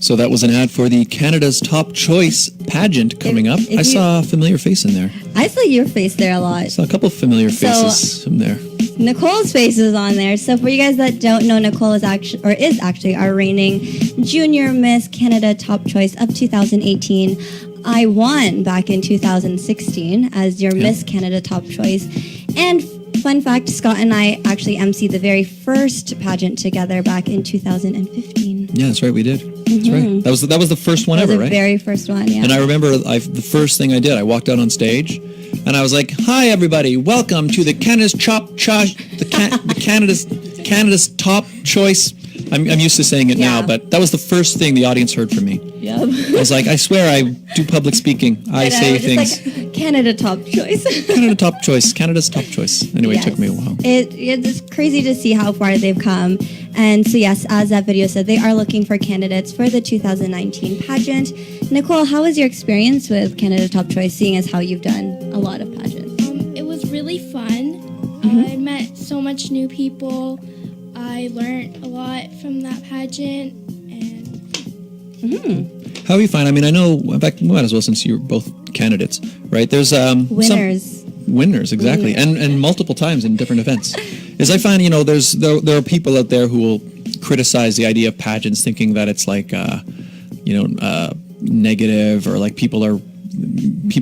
So that was an ad for the Canada's Top Choice pageant coming up. I saw a familiar face in there. I saw your face there a lot. I saw a couple of familiar faces in there. Nicole's face is on there. So for you guys that don't know, Nicole is actually our reigning Junior Miss Canada Top Choice of 2018. I won back in 2016 as your Miss Canada Top Choice. And fun fact, Scott and I actually emceed the very first pageant together back in 2015. Yeah, that's right, we did. That's right. That was the first one ever, right? The very first one, yeah. And I remember the first thing I did, I walked out on stage, and I was like, "Hi, everybody! Welcome to the Canada's Canada's Top Choice." I'm used to saying it now, but that was the first thing the audience heard from me. Yep. I was like, I swear I do public speaking. I say things. Like Canada Top Choice. Canada Top Choice. Canada's Top Choice. Anyway, It took me a while. It's crazy to see how far they've come. And so, yes, as that video said, they are looking for candidates for the 2019 pageant. Nicole, how was your experience with Canada Top Choice, seeing as how you've done a lot of pageants? It was really fun. I met so much new people. I learned a lot from that pageant. And How do you find? I mean, I know. In fact, we might as well, since you're both candidates, right? There's winners. Winners, exactly, and multiple times in different events. Is I find, there are people out there who will criticize the idea of pageants, thinking that it's like, negative, or like people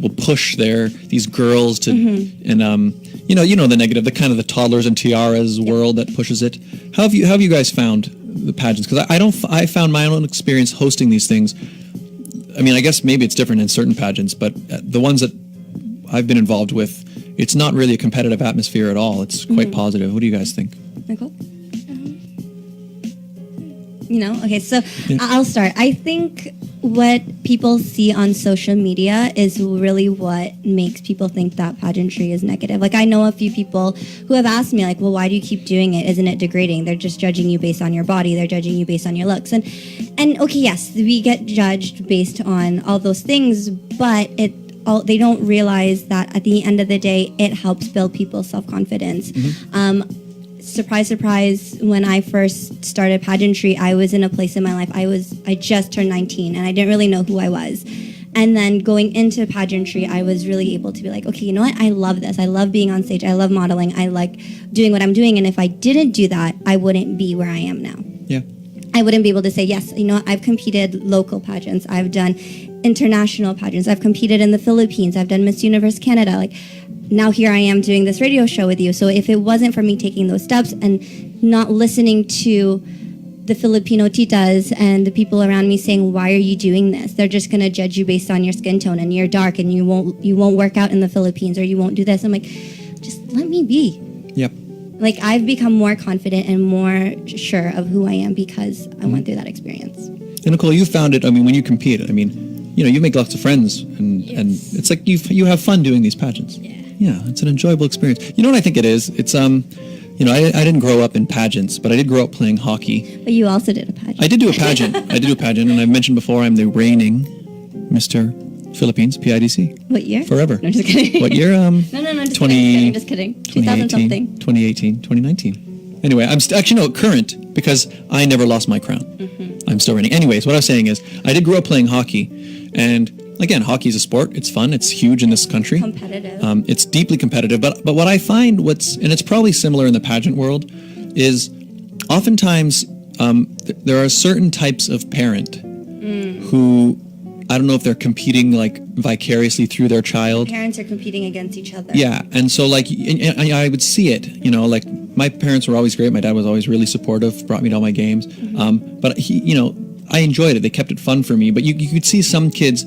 push these girls to, and the negative, the kind of the toddlers and tiaras world that pushes it. How have you guys found the pageants? Because I found my own experience hosting these things. I mean, I guess maybe it's different in certain pageants, but the ones that I've been involved with, it's not really a competitive atmosphere at all. It's quite positive. What do you guys think? Nicole? Okay, so I'll start. I think what people see on social media is really what makes people think that pageantry is negative. Like, I know a few people who have asked me, like, well, why do you keep doing it? Isn't it degrading? They're just judging you based on your body. They're judging you based on your looks. And okay, yes, we get judged based on all those things, but they don't realize that at the end of the day, it helps build people's self-confidence. Surprise, surprise, when I first started pageantry, I was in a place in my life, I just turned 19, and I didn't really know who I was. And then going into pageantry, I was really able to be like, okay, you know what? I love this. I love being on stage. I love modeling. I like doing what I'm doing. And if I didn't do that, I wouldn't be where I am now. Yeah. I wouldn't be able to say, yes, you know what? I've competed local pageants. I've done international pageants. I've competed in the Philippines. I've done Miss Universe Canada. Like, now here I am doing this radio show with you. So if it wasn't for me taking those steps and not listening to the Filipino titas and the people around me saying, why are you doing this? They're just going to judge you based on your skin tone, and you're dark and you won't work out in the Philippines, or you won't do this. I'm like, just let me be. Yep. Like, I've become more confident and more sure of who I am because I went through that experience. And Nicole, you found it, I mean, when you compete, I mean, you know, you make lots of friends, and it's like you have fun doing these pageants. Yeah, it's an enjoyable experience. You know what I think it is? It's, you know, I didn't grow up in pageants, but I did grow up playing hockey. But you also did a pageant. I did do a pageant. And I mentioned before, I'm the reigning Mr. Philippines, PIDC. What year? Forever. No, just kidding. What year? No, just kidding. 2000 something. 2018, 2019. Anyway, I'm actually, no, current, because I never lost my crown. I'm still reigning. Anyways, what I was saying is, I did grow up playing hockey, and again, hockey is a sport. It's fun. It's huge in this country. Competitive. It's deeply competitive. But what I find, and it's probably similar in the pageant world, is oftentimes there are certain types of parent who, I don't know if they're competing like vicariously through their child. Parents are competing against each other. Yeah, and so like and I would see it. You know, like my parents were always great. My dad was always really supportive. Brought me to all my games. But he, you know, I enjoyed it. They kept it fun for me. But you could see some kids,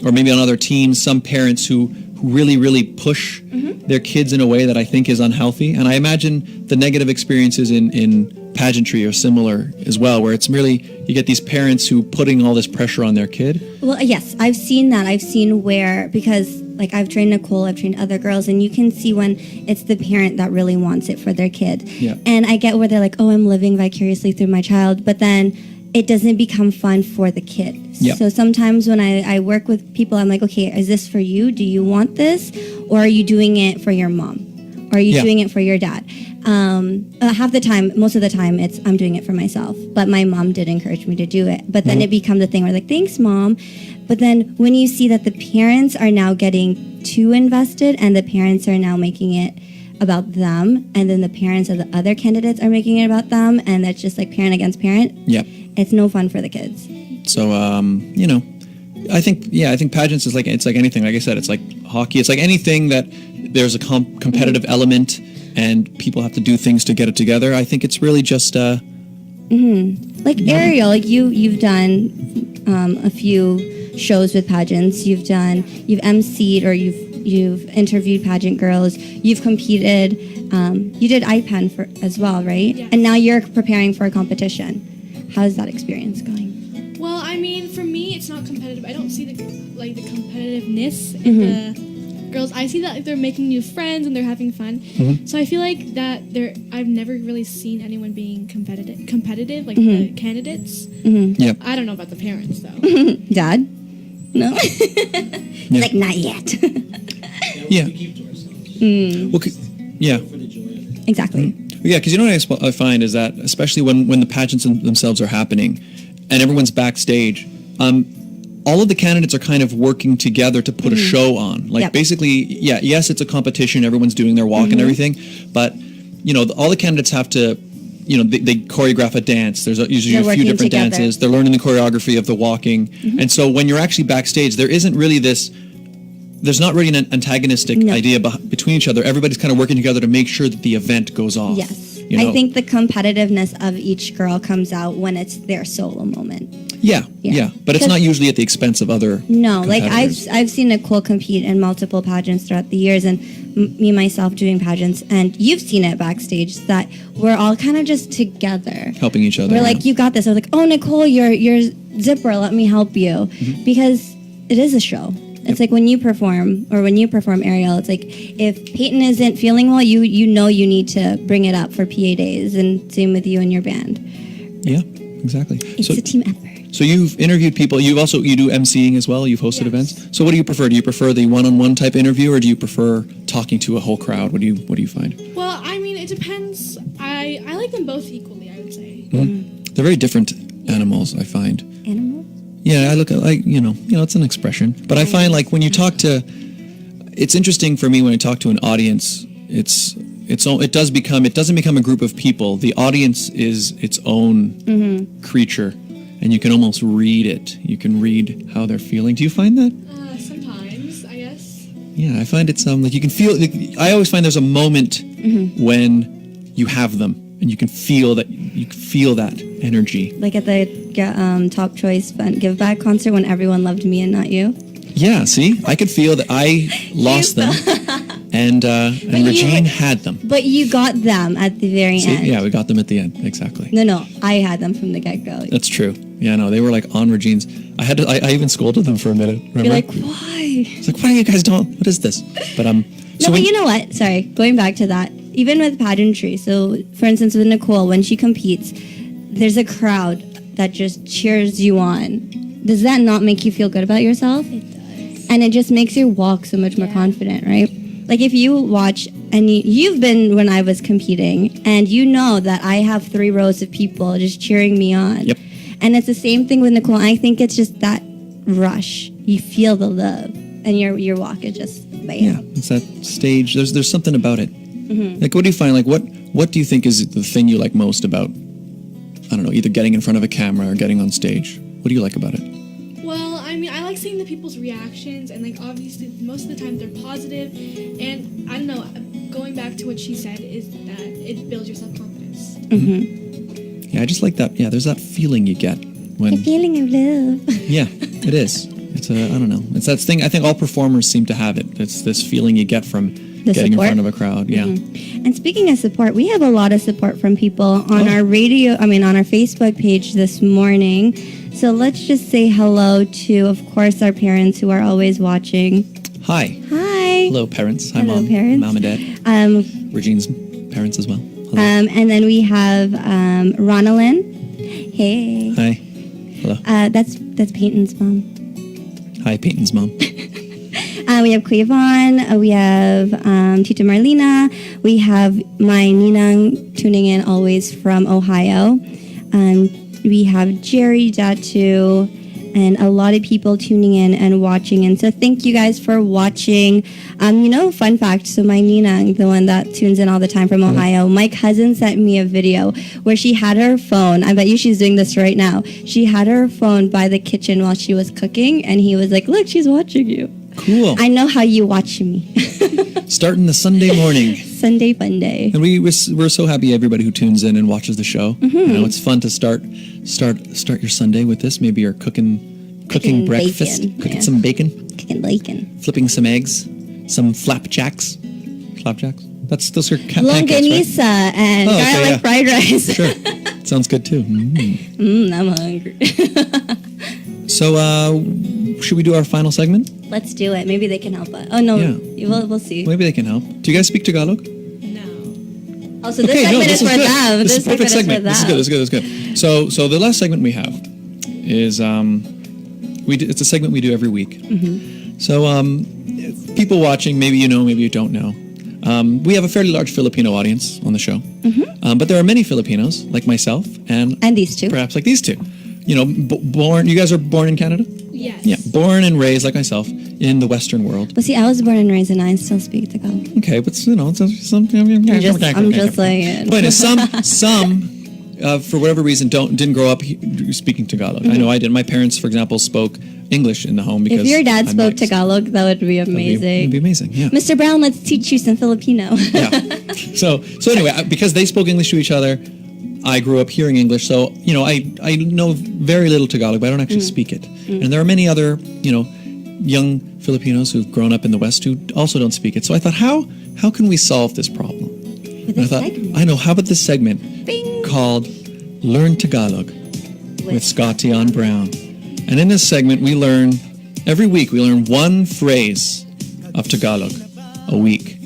or maybe on other teams, some parents who really push their kids in a way that I think is unhealthy. And I imagine the negative experiences in pageantry are similar as well, where it's really, you get these parents who putting all this pressure on their kid. Well, yes, I've seen that. I've seen where, because like I've trained Nicole, I've trained other girls, and you can see when it's the parent that really wants it for their kid. Yeah. And I get where they're like, oh, I'm living vicariously through my child, but then it doesn't become fun for the kid. Yep. So sometimes when I work with people, I'm like, okay, is this for you? Do you want this? Or are you doing it for your mom? Or are you doing it for your dad? Half the time, most of the time, I'm doing it for myself. But my mom did encourage me to do it. But then it becomes a thing where like, thanks, Mom. But then when you see that the parents are now getting too invested, and the parents are now making it about them, and then the parents of the other candidates are making it about them, and that's just like parent against parent. Yep. It's no fun for the kids. So, you know, I think pageants is like, it's like anything. Like I said, it's like hockey. It's like anything that there's a competitive element and people have to do things to get it together. I think it's really just, like Arielle, like you've done a few shows with pageants. You've emceed, or you've interviewed pageant girls. You've competed. You did IPEN as well, right? Yes. And now you're preparing for a competition. How's that experience going? Well, I mean, for me, it's not competitive. I don't see the competitiveness in the girls. I see that they're making new friends and they're having fun. So I feel like that I've never really seen anyone being competitive, like the candidates. Yep. I don't know about the parents though. Dad? No. Like, not yet. yeah. Well, yeah. Exactly. Yeah, because you know what I find is that, especially when the pageants themselves are happening and everyone's backstage, all of the candidates are kind of working together to put a show on. Like, basically, yes, it's a competition. Everyone's doing their walk and everything. But, you know, all the candidates have to, you know, they choreograph a dance. There's usually a few different dances. They're learning the choreography of the walking. And so when you're actually backstage, there's not really an antagonistic idea between each other. Everybody's kind of working together to make sure that the event goes off. Yes. You know? I think the competitiveness of each girl comes out when it's their solo moment. Yeah. But it's not usually at the expense of other like competitors. I've seen Nicole compete in multiple pageants throughout the years, and me myself doing pageants, and you've seen it backstage, that we're all kind of just together. Helping each other. We're like, you got this. I was like, oh, Nicole, you're zipper, let me help you. Because it is a show. It's like when you perform Arielle, it's like if Peyton isn't feeling well, you know you need to bring it up for PA days, and same with you and your band. Yeah, exactly. It's a team effort. So you've interviewed people. You do emceeing as well. You've hosted events. So what do you prefer? Do you prefer the one-on-one type interview, or do you prefer talking to a whole crowd? What do you find? Well, I mean, it depends. I like them both equally, I would say. They're very different animals, I find. Animals? Yeah, I look at it's an expression. But I find like when you talk to, it's interesting for me when I talk to an audience. It doesn't become a group of people. The audience is its own creature, and you can almost read it. You can read how they're feeling. Do you find that? Sometimes, I guess. Yeah, I find it's like you can feel. I always find there's a moment when you have them, and you can feel that. You can feel that energy. Like at the Top Choice Give Back concert when everyone loved me and not you. Yeah, see, I could feel that I lost them, and Regine had them. But you got them at the very end. Yeah, we got them at the end, exactly. No, I had them from the get-go. That's true. Yeah, no, they were like on Regine's. I even scolded them for a minute. Remember? You're like, why? It's like, why you guys don't? What is this? But but you know what? Sorry, going back to that. Even with pageantry, so for instance with Nicole, when she competes, there's a crowd that just cheers you on. Does that not make you feel good about yourself? It does. And it just makes your walk so much more confident, right? Like if you watch, and you've been when I was competing, and you know that I have 3 rows of people just cheering me on. Yep. And it's the same thing with Nicole. I think it's just that rush. You feel the love, and your walk is just bam. Yeah, it's that stage. There's something about it. Like, what do you find? Like, what do you think is the thing you like most about? I don't know, either getting in front of a camera or getting on stage. What do you like about it? Well, I mean, I like seeing the people's reactions, and like obviously most of the time they're positive, and I don't know. Going back to what she said is that it builds your self-confidence. Yeah, I just like that. Yeah, there's that feeling you get when. The feeling of love. Yeah, it is. It's I don't know. It's that thing. I think all performers seem to have it. It's this feeling you get from getting support? in front of a crowd. Yeah. And speaking of support, we have a lot of support from people on our on our Facebook page this morning. So let's just say hello to, of course, our parents who are always watching. Hi. Hi. Hello, parents. Hi, Hello, Mom. parents. Mom and Dad. Regine's parents as well. Hello. And then we have Ronalyn. Hey. Hi. Hello. That's Peyton's mom. Hi, Peyton's mom. We have Kuya Vaughn, we have Tita Marlena, we have my Ninang tuning in always from Ohio. We have Jerry, Datu, and a lot of people tuning in and watching. And so thank you guys for watching. Fun fact, so my Ninang, the one that tunes in all the time from Ohio, my cousin sent me a video where she had her phone. I bet you she's doing this right now. She had her phone by the kitchen while she was cooking, and he was like, look, she's watching you. Cool. I know how you watch me. Starting the Sunday morning. Sunday fun day. And we're so happy everybody who tunes in and watches the show. It's fun to start your Sunday with this. Maybe you're cooking breakfast, bacon, cooking some bacon, Cooking bacon. flipping some eggs, some flapjacks. Those are pancakes, Longanisa right? and garlic fried rice. Sure. Sounds good too. I'm hungry. So, should we do our final segment? Let's do it. Maybe they can help us. Oh, no. Yeah. We'll see. Maybe they can help. Do you guys speak Tagalog? Oh, so this segment is for them. This is a perfect segment. This is good. So the last segment we have is it's a segment we do every week. So people watching, maybe you know, maybe you don't know. We have a fairly large Filipino audience on the show, but there are many Filipinos like myself and these two, perhaps like these two. You know, born. You guys are born in Canada. Yes. Yeah, born and raised like myself in the Western world. But see, I was born and raised and I still speak Tagalog. Okay, but you know, it's something. I'm just saying. Point is, some for whatever reason didn't grow up speaking Tagalog. I know I did. My parents, for example, spoke English in the home because if your dad spoke Tagalog, that would be amazing. It'd be amazing. Yeah. Mr. Brown, let's teach you some Filipino. Yeah. So anyway, because they spoke English to each other, I grew up hearing English. So I know very little Tagalog, but I don't actually speak it. And there are many other young Filipinos who've grown up in the West who also don't speak it. So I thought, how can we solve this problem? With this segment. I know. How about this segment called "Learn Tagalog" with Scott Dion Brown? And in this segment, every week we learn one phrase of Tagalog a week.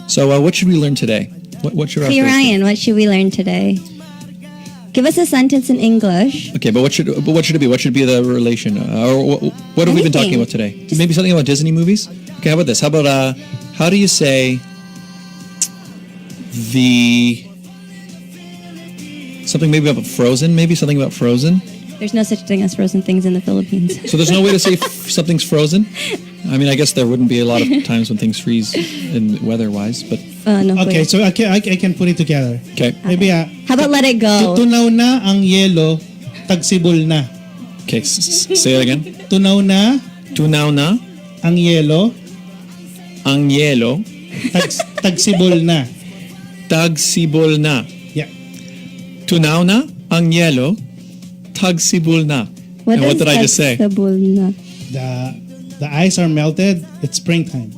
So what should we learn today? What should our Hey phrase be? Ryan, what should we learn today? Give us a sentence in English. Okay, but what should it be? What should be the relation? Or what have we been talking about today? Maybe something about Disney movies? Okay, how about this? How about how do you say something maybe about Frozen? Maybe something about Frozen? There's no such thing as frozen things in the Philippines. So there's no way to say something's frozen? I mean, I guess there wouldn't be a lot of times when things freeze in weather-wise, but... No, Okay, kuya. so I can put it together. Okay. Maybe How about let it go? tunaw na ang yelo, tagsibol na. Okay, say it again. Tunaw na Tunaw na ang yelo, ang yelo, tagsibol na. tagsibol na. Yeah. Tunaw na ang yelo, tagsibol na. And what did I just say? tagsibol na? The ice are melted. It's springtime.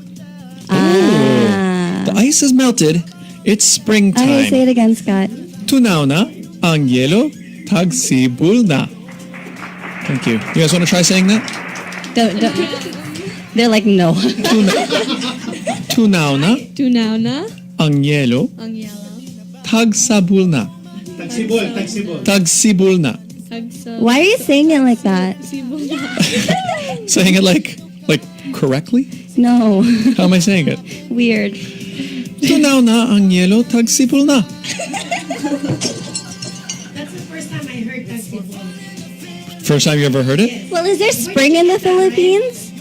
The ice is melted. It's springtime. Okay, say it again, Scott. Tunaw na ang yelo, tagsibol na. Thank you. You guys want to try saying that? Don't. They're like, no. Tunaw na Tunaw na ang yelo, ang yellow. tagsabol na. Tagsibol. Tagsibol na. Why are you saying it like that? Saying it like correctly? No. How am I saying it? Weird. Tunaw na ang yelo, tagsibol na. First time you ever heard it? Well, is there spring in the Philippines?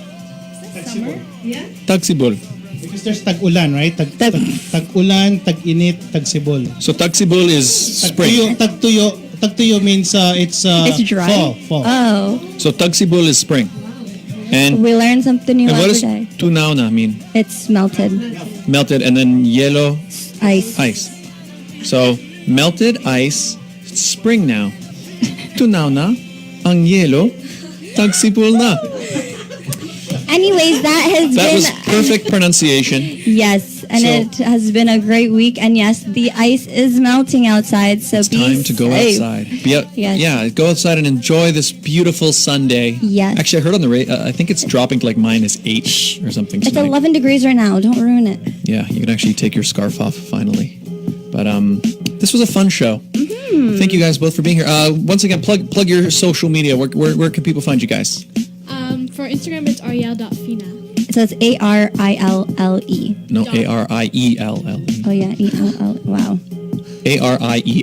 Tagsibol. Because there's tag-ulan, right? Tag-ulan, tag-init, tagsibol. So tagsibol is spring. Tagtuyo means it's dry. fall. Oh, So tagsibol is spring. And we learn something new what every does day. tunaw na mean? It's melted Melted and then yellow ice. ice. So melted ice, it's spring now. Tunaw na ang yelo, tagsibol na. Anyways, that That was been perfect pronunciation. yes, and So- it has been a great week. And yes, the ice is melting outside, so It's be time to go safe. outside. Yes. Yeah, go outside and enjoy this beautiful Sunday. Yes. Actually, I heard on the I think it's dropping to like -8 or something. It's tonight. 11 degrees right now. Don't ruin it. Yeah, you can actually take your scarf off finally. But this was a fun show. Mm-hmm. Thank you guys both for being here. Once again, plug your social media. Where can people find you guys? For Instagram, it's Arielle.Fina. So it's Arielle. No, Arielle. Oh yeah, ELL. Wow.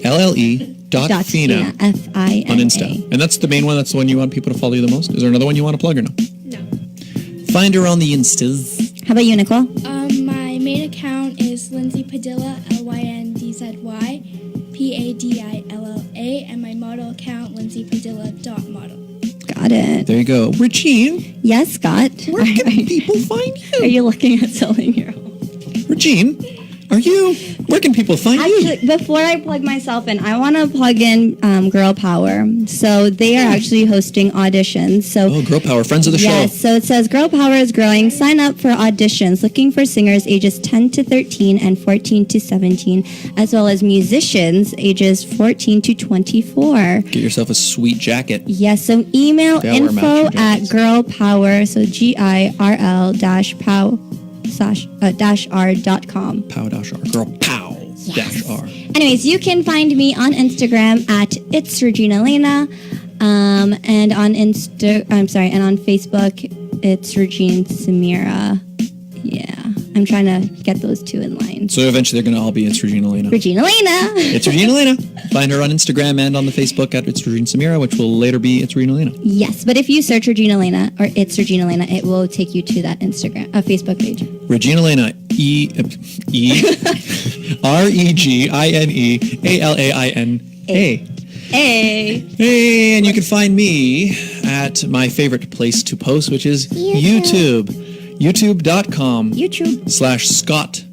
Arielle.Fina Fina. on Insta. And that's the main one. That's the one you want people to follow you the most. Is there another one you want to plug or no? No. Find her on the Instas. How about you, Nicole? My main account is Lindsay Padilla, LYNDZY PADILLA, and my model account, lindsaypadilla.model. Got it. There you go. Regine, Yes, Scott. where can people find Are you? you looking at selling your home? Regine, where can people find you? Actually, before I plug myself in, I want to plug in Girl Power. So they are actually hosting auditions. So Oh, Girl Power, friends of the yes, show. so it says Girl Power is growing. Sign up for auditions looking for singers ages 10 to 13 and 14 to 17, as well as musicians ages 14 to 24. Get yourself a sweet jacket. Yes, so email They all wear info matching at jackets. Girl Power, so GIRL-POW/r.com. Pow-R. Girl, pow. Dash R. Anyways, you can find me on Instagram at It's Regine Alaina, and on and on Facebook, it's Regine Samira. Yeah, I'm trying to get those two in line. So eventually they're going to all be It's Regine Alaina. Regine Alaina. It's Regine Alaina. Find her on Instagram and on the Facebook at It's Regine Samira, which will later be It's Regine Alaina. Yes, but if you search Regine Alaina or It's Regine Alaina, it will take you to that Facebook page. Regine Alaina, REGINEALAINA. Hey. Hey, and you can find me at my favorite place to post, which is YouTube. YouTube.com/Scott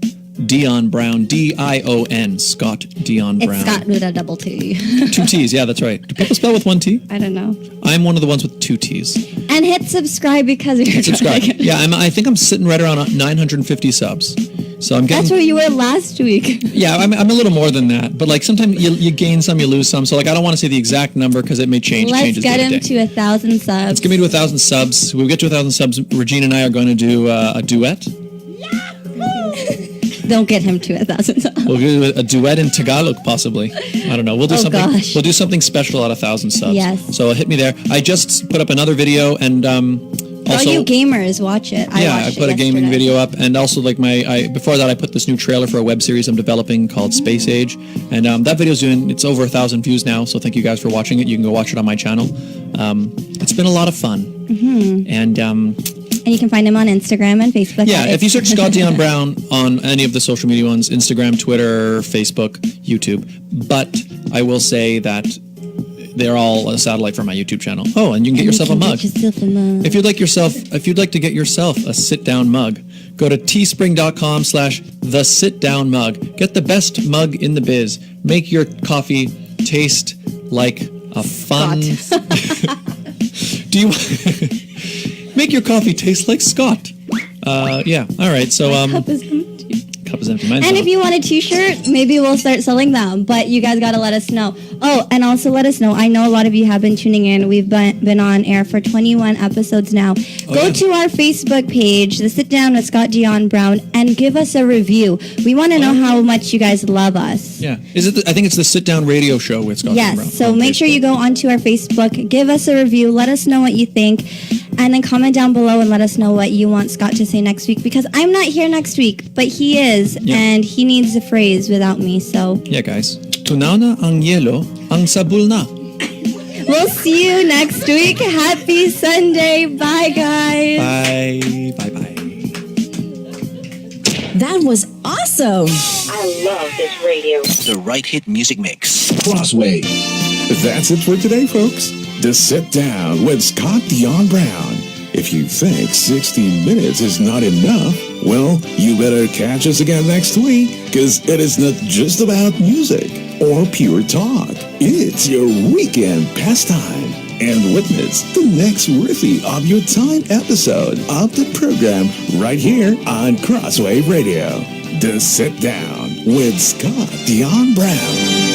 Dion Brown, Dion, Scott Dion Brown. It's Scott with a double T. 2 T's, yeah, that's right. Do people spell with 1 T? I don't know. I'm one of the ones with 2 T's. And hit subscribe because you're Subscribe. Yeah, I think I'm sitting right around 950 subs. So I'm getting. That's where you were last week. Yeah, I'm a little more than that. But like sometimes you gain some, you lose some. So like I don't want to say the exact number because it may change. Let's Changes get day to him day. to 1,000 subs. Let's get me to 1,000 subs. When we get to 1,000 subs, Regine and I are going to do a duet. Don't get him to 1,000 subs. We'll do a duet in Tagalog, possibly. I don't know. We'll do Oh, something. gosh. We'll do something special at 1,000 subs. Yes. So hit me there. I just put up another video, and all you gamers, watch it. I put a gaming video up, and also like before that I put this new trailer for a web series I'm developing called Space Age, and that video's it's over 1,000 views now. So thank you guys for watching it. You can go watch it on my channel. It's been a lot of fun, and you can find him on Instagram and Facebook. Yeah, if you search Scott Dion Brown on any of the social media ones, Instagram, Twitter, Facebook, YouTube. But I will say that they're all a satellite for my YouTube channel. Oh, and you can get yourself a mug. If you'd like to get yourself a sit-down mug, go to teespring.com/thesitdownmug. Get the best mug in the biz. Make your coffee taste like a fun... Do you... Make your coffee taste like Scott. Yeah. All right. So cup is empty. Cup is empty. Mine's and not. if you want a T-shirt, maybe we'll start selling them. But you guys got to let us know. Oh, and also let us know. I know a lot of you have been tuning in. We've been on air for 21 episotions now. Go to our Facebook page, The Sit Down with Scott Dion Brown, and give us a review. We want to know how much you guys love us. Yeah. Is it? I think it's the Sit Down Radio Show with Scott Dion Brown. Yes. So make sure you go onto our Facebook, give us a review, let us know what you think. And then comment down below and let us know what you want Scott to say next week, because I'm not here next week, but he is, and he needs a phrase without me, so... Yeah, guys. Tunaw na ang yelo, ang sabul na. We'll see you next week. Happy Sunday. Bye, guys. Bye. Bye-bye. That was awesome. I love this radio. The right hit music mix. Crossway. That's it for today, folks. The Sit Down with Scott Dion Brown. If you think 60 minutes is not enough, well, you better catch us again next week, because it is not just about music or pure talk. It's your weekend pastime. And witness the next worthy of your time episode of the program right here on Crosswave Radio. The Sit Down with Scott Dion Brown.